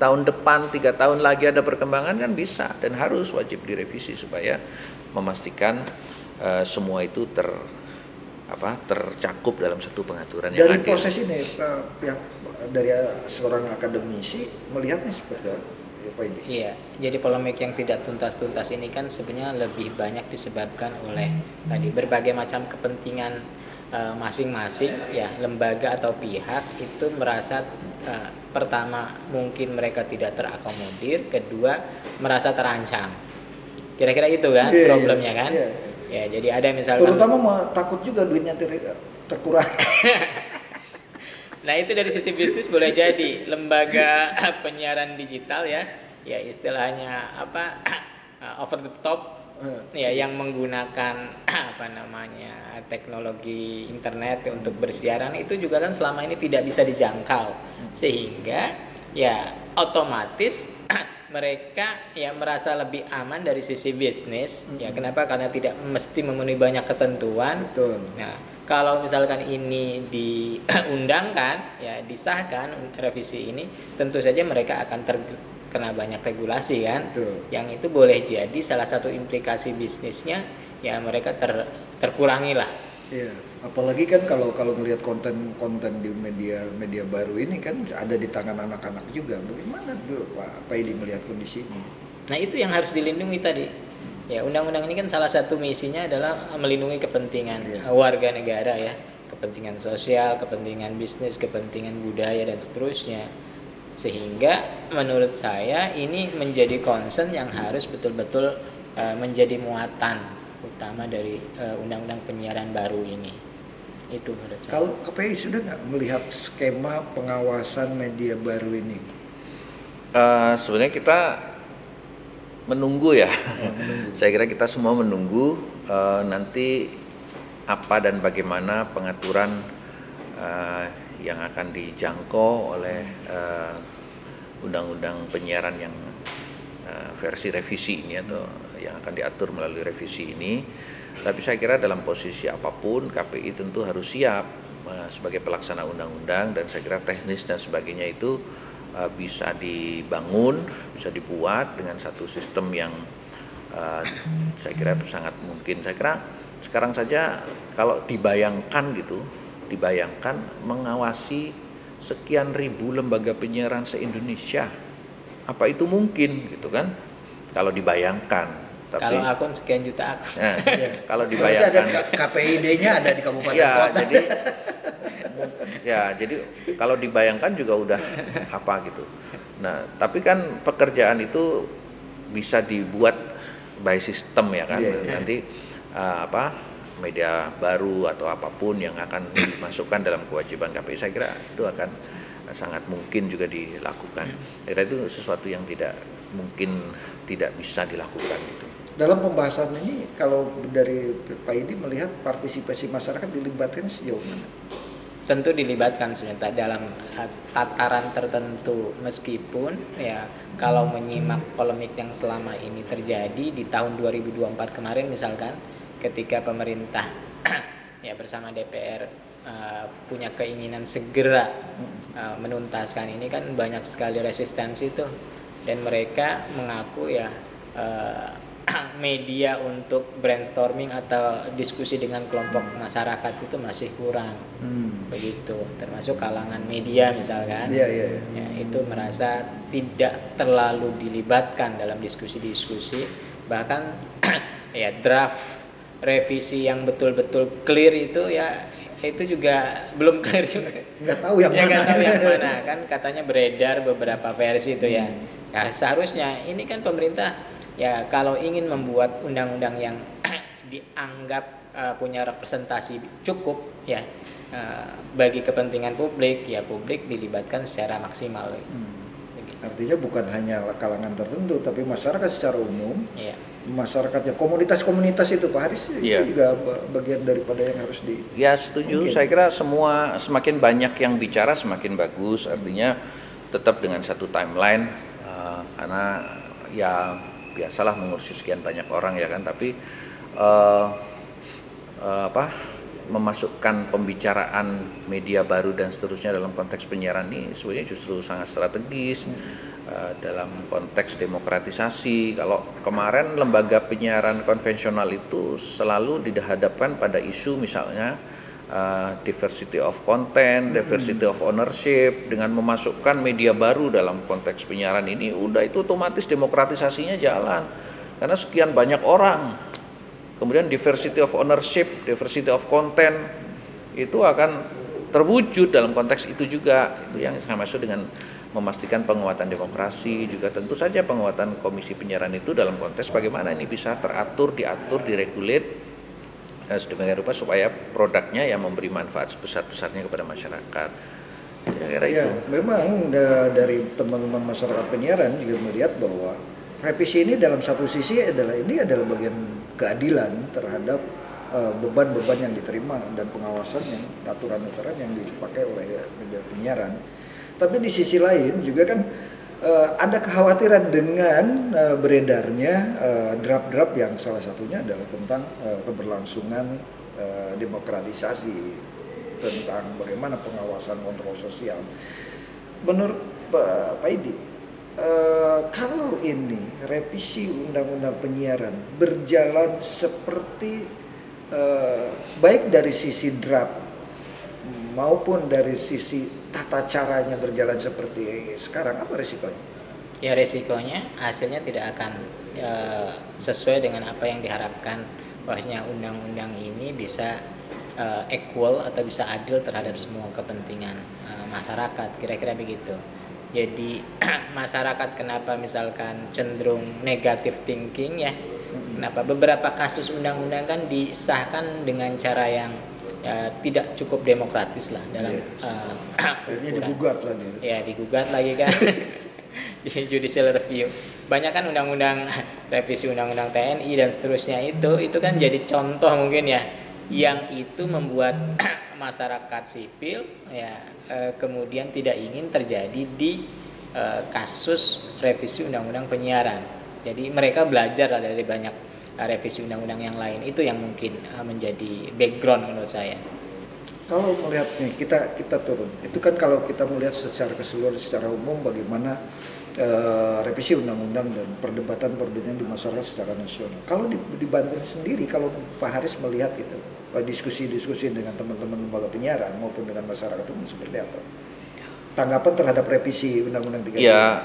tahun depan 3 tahun lagi ada perkembangan kan bisa dan harus wajib direvisi supaya memastikan semua itu tercakup dalam satu pengaturan yang Dari adil. proses ini pihak dari seorang akademisi melihatnya seperti apa? Pak Idi? Iya, jadi polemik yang tidak tuntas-tuntas ini kan sebenarnya lebih banyak disebabkan oleh tadi berbagai macam kepentingan masing-masing ya, lembaga atau pihak itu merasa pertama mungkin mereka tidak terakomodir, kedua merasa terancam. Kira-kira itu kan problemnya kan? Ya, jadi ada misalkan terutama takut juga duitnya terkurang. Nah itu dari sisi bisnis boleh jadi lembaga penyiaran digital ya istilahnya apa over the top ya yang menggunakan teknologi internet untuk bersiaran itu juga kan selama ini tidak bisa dijangkau sehingga ya otomatis mereka ya merasa lebih aman dari sisi bisnis ya kenapa karena tidak mesti memenuhi banyak ketentuan. Betul. Nah kalau misalkan ini diundangkan, ya disahkan revisi ini, tentu saja mereka akan terkena banyak regulasi kan. Betul. Yang itu boleh jadi salah satu implikasi bisnisnya, ya mereka terkurangi lah. Iya. Apalagi kan kalau melihat konten di media baru ini kan ada di tangan anak-anak juga. Bagaimana tuh Pak Idi melihat kondisi ini? Nah itu yang harus dilindungi tadi. Ya, undang-undang ini kan salah satu misinya adalah melindungi kepentingan warga negara ya, kepentingan sosial, kepentingan bisnis, kepentingan budaya dan seterusnya. Sehingga menurut saya ini menjadi concern yang harus betul-betul menjadi muatan utama dari undang-undang penyiaran baru ini. Itu menurut saya. Kalau KPI sudah nggak melihat skema pengawasan media baru ini? Sebenarnya kita menunggu ya. Saya kira kita semua menunggu nanti apa dan bagaimana pengaturan yang akan dijangkau oleh undang-undang penyiaran yang versi revisi ini atau yang akan diatur melalui revisi ini. Tapi saya kira dalam posisi apapun KPI tentu harus siap sebagai pelaksana undang-undang dan saya kira teknis dan sebagainya itu bisa dibangun, bisa dibuat dengan satu sistem yang saya kira sangat mungkin. Saya kira sekarang saja kalau dibayangkan mengawasi sekian ribu lembaga penyiaran se-Indonesia, apa itu mungkin gitu kan? Kalau dibayangkan. Tapi, kalau akun sekian juta akun. Kalau dibayangkan KPID-nya ada di kabupaten ya, kota. Jadi kalau dibayangkan juga udah apa gitu. Nah, tapi kan pekerjaan itu bisa dibuat by system ya kan. Nanti media baru atau apapun yang akan dimasukkan dalam kewajiban KPI, saya kira itu akan sangat mungkin juga dilakukan. Kira itu sesuatu yang tidak mungkin tidak bisa dilakukan gitu. Dalam pembahasan ini kalau dari Pak Idi melihat partisipasi masyarakat dilibatkan sejauh mana? Tentu dilibatkan sebenarnya dalam tataran tertentu meskipun ya kalau menyimak polemik yang selama ini terjadi di tahun 2024 kemarin misalkan ketika pemerintah ya bersama DPR punya keinginan segera menuntaskan ini kan banyak sekali resistensi tuh dan mereka mengaku ya media untuk brainstorming atau diskusi dengan kelompok masyarakat itu masih kurang begitu termasuk kalangan media misalkan ya, itu merasa tidak terlalu dilibatkan dalam diskusi-diskusi bahkan ya draft revisi yang betul-betul clear itu ya itu juga belum clear juga nggak tahu yang mana kan katanya beredar beberapa versi itu ya seharusnya ini kan pemerintah ya kalau ingin membuat undang-undang yang dianggap punya representasi cukup ya bagi kepentingan publik, ya publik dilibatkan secara maksimal. Artinya bukan hanya kalangan tertentu, tapi masyarakat secara umum. Iya. Masyarakatnya, komunitas-komunitas itu Pak Haris itu juga bagian daripada yang harus di. Ya setuju. Saya kira semua semakin banyak yang bicara semakin bagus. Artinya tetap dengan satu timeline, karena ya biasalah mengurusi sekian banyak orang ya kan. Tapi memasukkan pembicaraan media baru dan seterusnya dalam konteks penyiaran ini sebenarnya justru sangat strategis dalam konteks demokratisasi. Kalau kemarin lembaga penyiaran konvensional itu selalu dihadapkan pada isu misalnya diversity of content, diversity of ownership. Dengan memasukkan media baru dalam konteks penyiaran ini, udah itu otomatis demokratisasinya jalan karena sekian banyak orang. Kemudian diversity of ownership, diversity of content itu akan terwujud dalam konteks itu juga. Itu yang saya maksud dengan memastikan penguatan demokrasi, juga tentu saja penguatan komisi penyiaran itu dalam konteks bagaimana ini bisa teratur, diatur, diregulate sedemikian rupa supaya produknya yang memberi manfaat sebesar-besarnya kepada masyarakat. Ya, itu. Memang dari teman-teman masyarakat penyiaran juga melihat bahwa revisi ini dalam satu sisi adalah bagian keadilan terhadap beban-beban yang diterima dan pengawasan yang aturan-aturan yang dipakai oleh media penyiaran. Tapi di sisi lain juga kan ada kekhawatiran dengan beredarnya draft-draft yang salah satunya adalah tentang keberlangsungan demokratisasi, tentang bagaimana pengawasan kontrol sosial. Menurut Pak Idi, kalau ini revisi undang-undang penyiaran berjalan seperti baik dari sisi draft maupun dari sisi tata caranya berjalan seperti sekarang, apa risikonya? Ya risikonya hasilnya tidak akan sesuai dengan apa yang diharapkan, bahwasanya undang-undang ini bisa equal atau bisa adil terhadap semua kepentingan masyarakat, kira-kira begitu. Jadi masyarakat kenapa misalkan cenderung negative thinking ya? Kenapa beberapa kasus undang-undang kan disahkan dengan cara yang tidak cukup demokratis lah dalam akhirnya digugat lagi. Ya digugat lagi kan di judicial review. Banyak kan undang-undang revisi undang-undang TNI dan seterusnya itu kan jadi contoh mungkin ya, yang itu membuat masyarakat sipil ya kemudian tidak ingin terjadi di kasus revisi undang-undang penyiaran. Jadi mereka belajar lah dari banyak revisi undang-undang yang lain. Itu yang mungkin menjadi background menurut saya. Kalau melihat nih kita turun, itu kan kalau kita melihat secara keseluruhan, secara umum bagaimana revisi undang-undang dan perdebatan di masyarakat secara nasional. Kalau di Banten sendiri, kalau Pak Haris melihat itu diskusi-diskusi dengan teman-teman lembaga penyiaran maupun dengan masyarakat umum seperti apa? Tanggapan terhadap revisi undang-undang 3. Ya,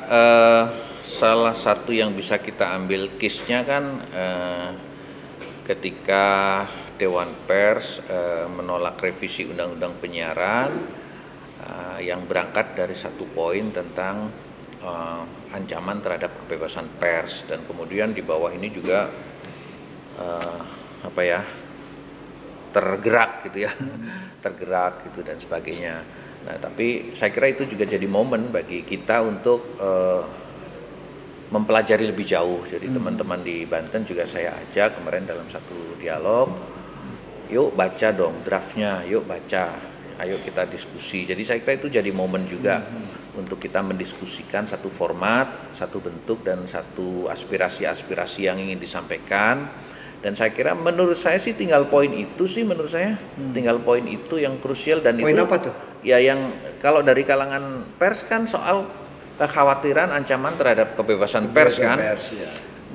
salah satu yang bisa kita ambil case-nya kan ketika Dewan Pers menolak revisi undang-undang penyiaran yang berangkat dari satu poin tentang ancaman terhadap kebebasan pers, dan kemudian di bawah ini juga tergerak gitu ya, tergerak gitu dan sebagainya. Nah, tapi saya kira itu juga jadi momen bagi kita untuk mempelajari lebih jauh. Jadi teman-teman di Banten juga saya ajak kemarin dalam satu dialog, yuk baca dong draftnya, yuk baca, ayo kita diskusi. Jadi saya kira itu jadi momen juga untuk kita mendiskusikan satu format, satu bentuk, dan satu aspirasi-aspirasi yang ingin disampaikan. Dan saya kira menurut saya sih tinggal poin itu sih menurut saya, tinggal poin itu yang krusial. Dan poin itu apa tuh? Ya yang kalau dari kalangan pers kan soal kekhawatiran ancaman terhadap kebebasan pers kan. Ya.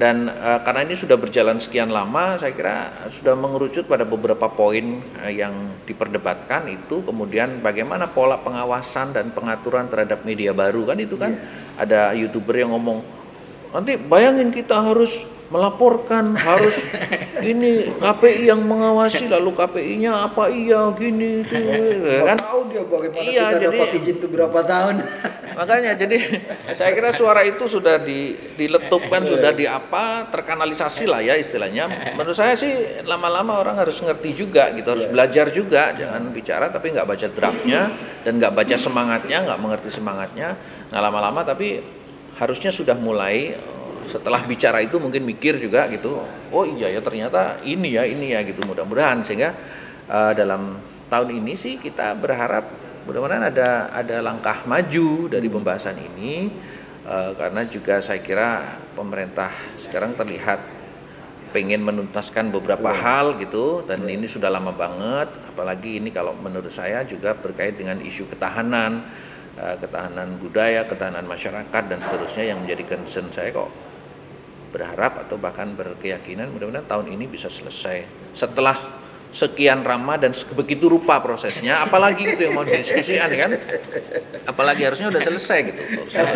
Dan karena ini sudah berjalan sekian lama, saya kira sudah mengerucut pada beberapa poin yang diperdebatkan itu. Kemudian bagaimana pola pengawasan dan pengaturan terhadap media baru kan itu kan. Ada YouTuber yang ngomong, nanti bayangin kita harus melaporkan, harus ini KPI yang mengawasi, lalu KPI-nya apa iya gini itu kan. Tahu dia bagaimana iya, kita jadi, dapat izin itu berapa tahun. Makanya jadi saya kira suara itu sudah diletupkan, sudah terkanalisasi lah ya istilahnya. Menurut saya sih lama-lama orang harus ngerti juga gitu, harus belajar juga, jangan bicara tapi nggak baca draftnya dan nggak baca semangatnya, nggak mengerti semangatnya. Nah lama-lama tapi harusnya sudah mulai setelah bicara itu mungkin mikir juga gitu. Oh iya ya ternyata ini ya gitu, mudah-mudahan sehingga dalam tahun ini sih kita berharap mudah-mudahan ada langkah maju dari pembahasan ini karena juga saya kira pemerintah sekarang terlihat pengen menuntaskan beberapa hal gitu dan ini sudah lama banget, apalagi ini kalau menurut saya juga berkait dengan isu ketahanan budaya, ketahanan masyarakat dan seterusnya yang menjadi concern saya. Kok berharap atau bahkan berkeyakinan mudah-mudahan tahun ini bisa selesai setelah sekian lama dan begitu rupa prosesnya, apalagi itu yang mau didiskusikan kan, apalagi harusnya udah selesai gitu,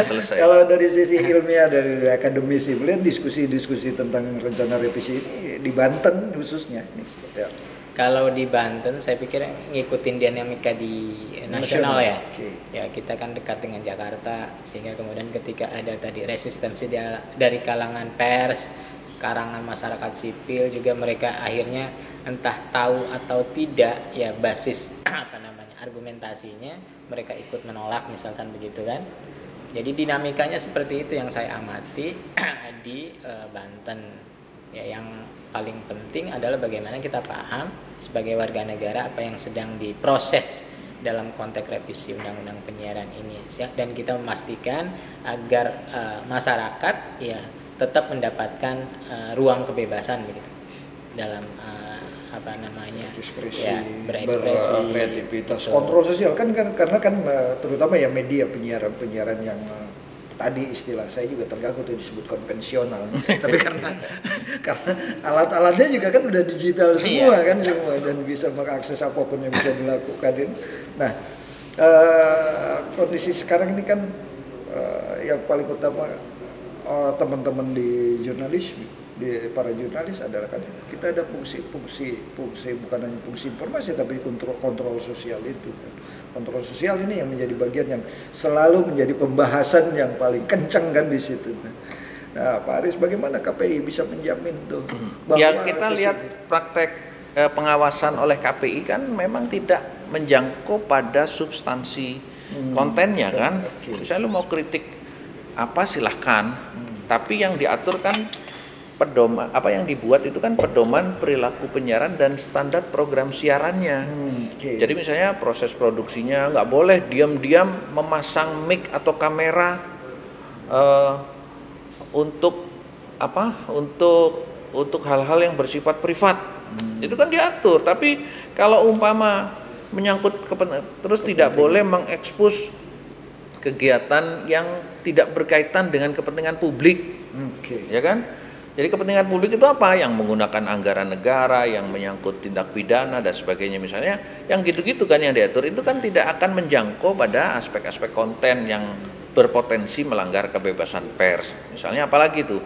selesai. Kalau dari sisi ilmiah, dari akademisi melihat diskusi tentang rencana revisi ini di Banten khususnya ini seperti apa? Kalau di Banten saya pikir ngikutin dinamika di nasional ya. Ya kita kan dekat dengan Jakarta sehingga kemudian ketika ada tadi resistensi dari kalangan pers, kalangan masyarakat sipil juga mereka akhirnya entah tahu atau tidak ya basis argumentasinya mereka ikut menolak misalkan begitu kan. Jadi dinamikanya seperti itu yang saya amati di Banten. Ya yang paling penting adalah bagaimana kita paham sebagai warga negara apa yang sedang diproses dalam konteks revisi undang-undang penyiaran ini dan kita memastikan agar masyarakat ya tetap mendapatkan ruang kebebasan begitu dalam berekspresi, berekreativitas, kontrol sosial kan karena kan terutama ya media penyiaran yang tadi istilah saya juga terganggu tuh disebut konvensional tapi karena alat-alatnya juga kan udah digital semua kan semua dan bisa mengakses apapun yang bisa dilakukan. Nah kondisi sekarang ini kan yang paling utama teman-teman di para jurnalis adalah kan kita ada fungsi bukan hanya fungsi informasi tapi kontrol sosial itu kan. Kontrol sosial ini yang menjadi bagian yang selalu menjadi pembahasan yang paling kencang kan di situ. Nah, Pak Aris bagaimana KPI bisa menjamin tuh bahwa ya kita lihat praktek pengawasan oleh KPI kan memang tidak menjangkau pada substansi kontennya kan. Misalnya lu mau kritik apa silahkan, tapi yang diatur kan pedoman apa yang dibuat itu kan pedoman perilaku penyiaran dan standar program siarannya. Jadi misalnya proses produksinya nggak boleh diam-diam memasang mic atau kamera untuk hal-hal yang bersifat privat. Itu kan diatur. Tapi kalau umpama menyangkut terus tidak boleh mengekspos kegiatan yang tidak berkaitan dengan kepentingan publik, ya kan? Jadi kepentingan publik itu apa? Yang menggunakan anggaran negara, yang menyangkut tindak pidana dan sebagainya misalnya, yang gitu-gitu kan yang diatur itu kan tidak akan menjangkau pada aspek-aspek konten yang berpotensi melanggar kebebasan pers. Misalnya apalagi itu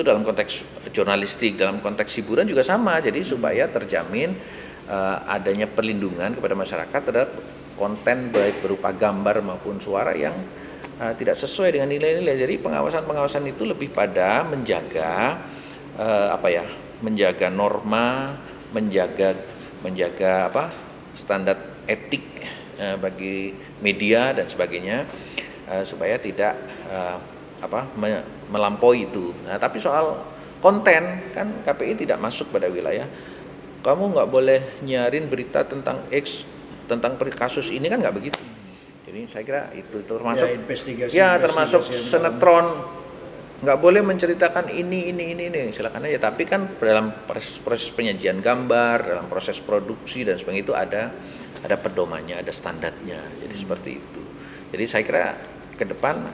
dalam konteks jurnalistik, dalam konteks hiburan juga sama. Jadi supaya terjamin adanya perlindungan kepada masyarakat terhadap konten baik berupa gambar maupun suara yang tidak sesuai dengan nilai-nilai. Jadi pengawasan itu lebih pada menjaga menjaga norma, menjaga standar etik bagi media dan sebagainya supaya tidak melampaui itu. Nah, tapi soal konten kan KPI tidak masuk pada wilayah. Kamu nggak boleh nyarin berita tentang X, tentang kasus ini kan nggak begitu. Jadi saya kira itu termasuk termasuk sinetron, nggak boleh menceritakan ini silakan aja. Tapi kan dalam proses penyajian gambar, dalam proses produksi dan sebagainya itu ada pedomannya, ada standarnya. Jadi seperti itu. Jadi saya kira ke depan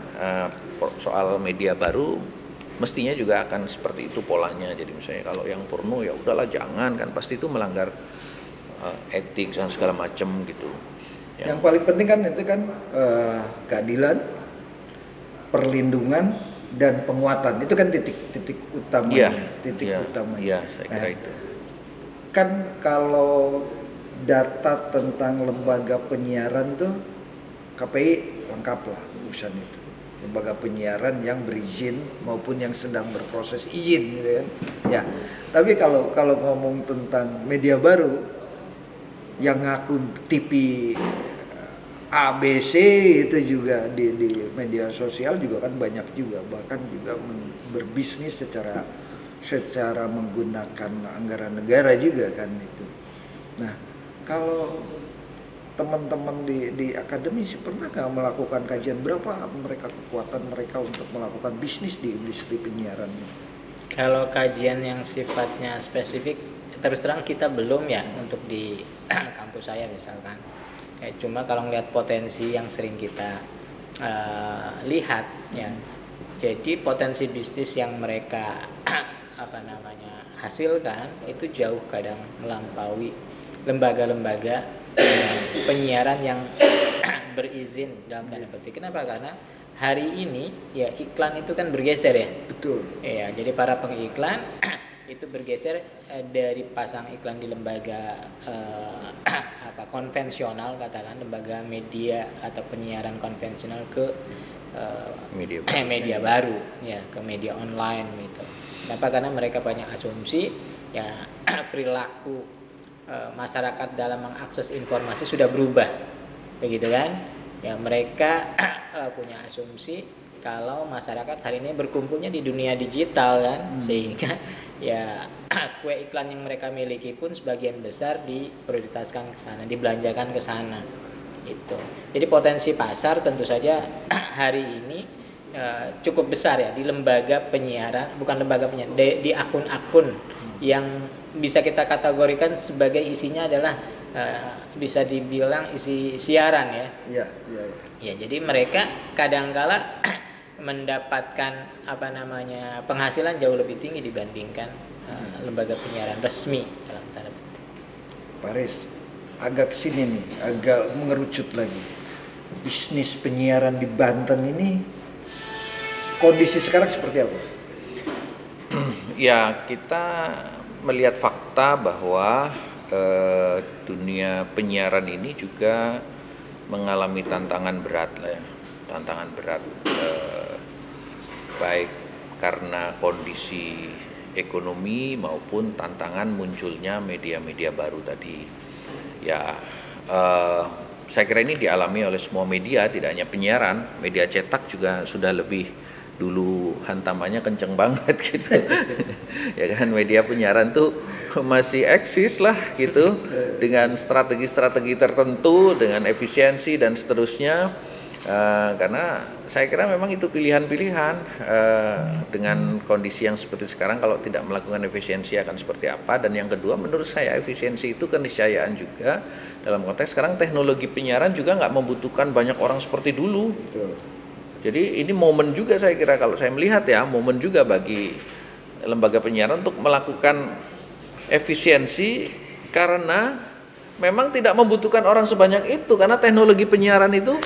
soal media baru mestinya juga akan seperti itu polanya. Jadi misalnya kalau yang porno ya udahlah jangan, kan pasti itu melanggar etik dan segala macam gitu. Yang paling penting kan itu kan keadilan, perlindungan dan penguatan. Itu kan titik utamanya. Utamanya. Iya, saya kira itu. Kan kalau data tentang lembaga penyiaran tuh KPI lengkap lah urusan itu. Lembaga penyiaran yang berizin maupun yang sedang berproses izin gitu kan. Ya. Tapi kalau ngomong tentang media baru yang ngaku TV ABC itu juga di media sosial juga kan banyak juga, bahkan juga berbisnis secara menggunakan anggaran negara juga kan itu. Nah, kalau teman-teman di akademisi pernah nggak melakukan kajian berapa kekuatan mereka untuk melakukan bisnis di industri penyiaran? Kalau kajian yang sifatnya spesifik, terus terang kita belum ya untuk di kampus saya misalkan. Cuma kalau ngeliat potensi yang sering kita lihat ya, jadi potensi bisnis yang mereka hasilkan itu jauh kadang melampaui lembaga-lembaga penyiaran yang berizin dalam tanda petik. Kenapa? Karena hari ini ya iklan itu kan bergeser ya. Betul. Ya, jadi para pengiklan itu bergeser dari pasang iklan di lembaga konvensional, katakan lembaga media atau penyiaran konvensional ke media baru ya, ke media online gitu. Kenapa? Karena mereka banyak asumsi ya, perilaku masyarakat dalam mengakses informasi sudah berubah begitu kan ya. Mereka punya asumsi kalau masyarakat hari ini berkumpulnya di dunia digital kan, sehingga ya kue iklan yang mereka miliki pun sebagian besar diprioritaskan ke sana, dibelanjakan ke sana itu. Jadi potensi pasar tentu saja hari ini cukup besar ya di lembaga penyiaran, bukan lembaga penyiaran, di akun-akun yang bisa kita kategorikan sebagai isinya adalah bisa dibilang isi siaran ya. Iya. Ya, jadi mereka kadangkala mendapatkan penghasilan jauh lebih tinggi dibandingkan lembaga penyiaran resmi dalam tanda petik. Pak Riz, agak kesini nih, agak mengerucut lagi. Bisnis penyiaran di Banten ini kondisi sekarang seperti apa? Ya, kita melihat fakta bahwa dunia penyiaran ini juga mengalami tantangan berat lah ya. Tantangan berat baik karena kondisi ekonomi maupun tantangan munculnya media-media baru tadi. Ya, saya kira ini dialami oleh semua media, tidak hanya penyiaran, media cetak juga sudah lebih dulu hantamannya kenceng banget gitu. Ya kan, media penyiaran tuh masih eksis lah gitu dengan strategi-strategi tertentu, dengan efisiensi dan seterusnya. Karena saya kira memang itu pilihan-pilihan dengan kondisi yang seperti sekarang. Kalau tidak melakukan efisiensi akan seperti apa. Dan yang kedua, menurut saya efisiensi itu keniscayaan juga dalam konteks sekarang teknologi penyiaran juga nggak membutuhkan banyak orang seperti dulu. Betul. Jadi ini momen juga saya kira, kalau saya melihat ya, momen juga bagi lembaga penyiaran untuk melakukan efisiensi karena memang tidak membutuhkan orang sebanyak itu karena teknologi penyiaran itu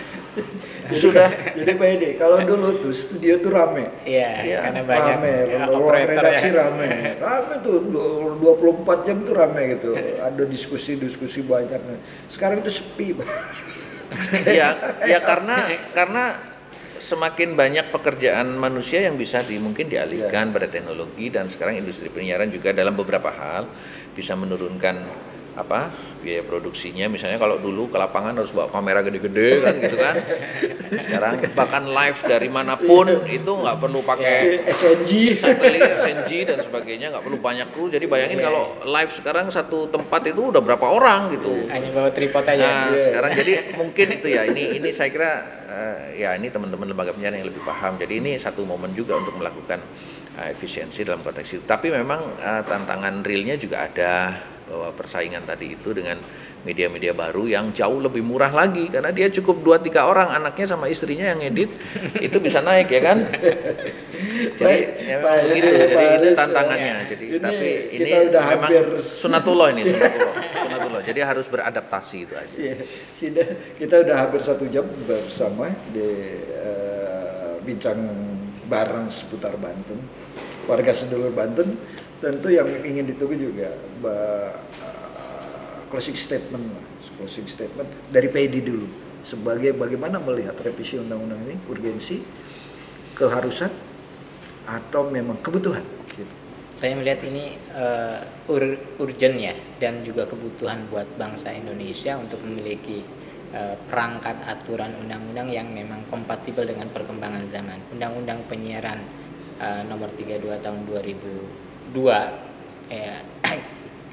sudah. Jadi Pak Edi, kalau dulu tuh studio tuh rame. Iya, karena banyak rame, ruang redaksi rame tuh 24 jam tuh rame gitu. Ada diskusi banyak. Sekarang itu sepi. ya karena semakin banyak pekerjaan manusia yang bisa mungkin dialihkan pada teknologi, dan sekarang industri penyiaran juga dalam beberapa hal bisa menurunkan biaya produksinya. Misalnya kalau dulu ke lapangan harus bawa kamera gede-gede kan gitu kan. Sekarang bahkan live dari manapun itu nggak perlu pakai satelit, SNG dan sebagainya, nggak perlu banyak kru. Jadi bayangin kalau live sekarang satu tempat itu udah berapa orang gitu. Hanya bawa tripod aja. Nah, sekarang jadi mungkin itu ya. Ini saya kira ya ini teman-teman lembaga penyiaran yang lebih paham. Jadi ini satu momen juga untuk melakukan efisiensi dalam konteks itu. Tapi memang tantangan realnya juga ada, bahwa persaingan tadi itu dengan media-media baru yang jauh lebih murah lagi, karena dia cukup 2-3 orang, anaknya sama istrinya yang edit itu bisa naik ya kan. Jadi ya memang begitu. Jadi itu tantangannya. Jadi tapi ini memang sunatullah ini sunatullah. Jadi harus beradaptasi itu aja. Sudah, kita udah hampir 1 jam bersama di bincang bareng seputar Banten. Warga sedulur Banten, tentu yang ingin ditunggu juga closing statement dari PD dulu. sebagai bagaimana melihat revisi undang-undang ini, urgensi, keharusan, atau memang kebutuhan? Gitu. Saya melihat ini urgent ya, dan juga kebutuhan buat bangsa Indonesia untuk memiliki perangkat aturan undang-undang yang memang kompatibel dengan perkembangan zaman. Undang-undang penyiaran nomor 32 tahun 2002 ya,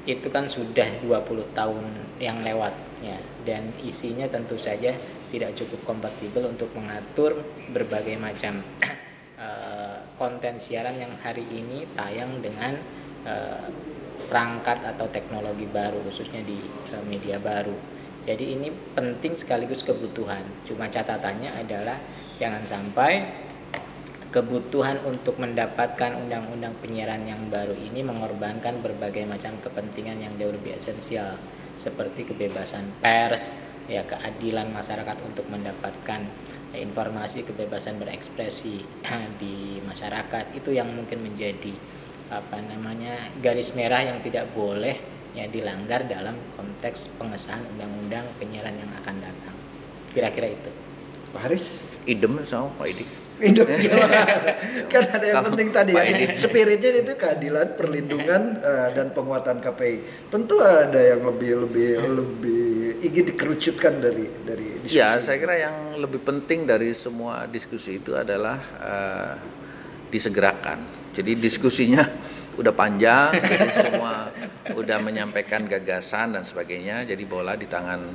itu kan sudah 20 tahun yang lewat ya, dan isinya tentu saja tidak cukup kompatibel untuk mengatur berbagai macam konten siaran yang hari ini tayang dengan perangkat atau teknologi baru, khususnya di media baru. Jadi ini penting sekaligus kebutuhan. Cuma catatannya adalah jangan sampai kebutuhan untuk mendapatkan undang-undang penyiaran yang baru ini mengorbankan berbagai macam kepentingan yang jauh lebih esensial, seperti kebebasan pers, ya, keadilan masyarakat untuk mendapatkan informasi, kebebasan berekspresi di masyarakat. Itu yang mungkin menjadi garis merah yang tidak boleh ya dilanggar dalam konteks pengesahan undang-undang penyiaran yang akan datang. Kira-kira itu. Pak Haris? Idem sama Pak Edi. Hidup kan ada yang penting tadi ya, spiritnya itu keadilan, perlindungan, dan penguatan KPI. Tentu ada yang lebih ingin dikerucutkan dari diskusi. Ya, saya kira yang lebih penting dari semua diskusi itu adalah disegerakan. Jadi diskusinya udah panjang, jadi semua udah menyampaikan gagasan dan sebagainya. Jadi bola di tangan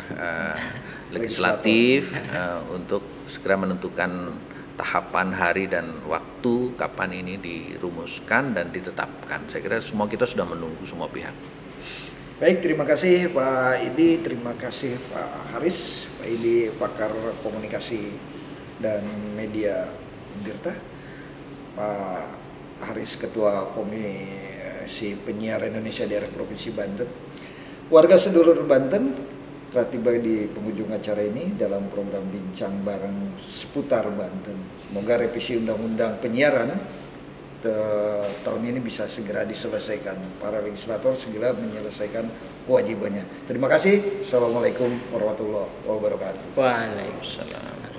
legislatif untuk segera menentukan tahapan, hari, dan waktu kapan ini dirumuskan dan ditetapkan. Saya kira semua kita sudah menunggu, semua pihak. Baik, terima kasih Pak Idi, terima kasih Pak Haris. Pak Idi pakar komunikasi dan media Intirta, Pak Haris Ketua Komisi Penyiar Indonesia Daerah Provinsi Banten. Warga sedulur Banten, telah tiba di penghujung acara ini dalam program Bincang Bareng seputar Banten. Semoga revisi Undang-Undang Penyiaran tahun ini bisa segera diselesaikan. Para legislator segera menyelesaikan kewajibannya. Terima kasih. Assalamualaikum warahmatullahi wabarakatuh. Waalaikumsalam.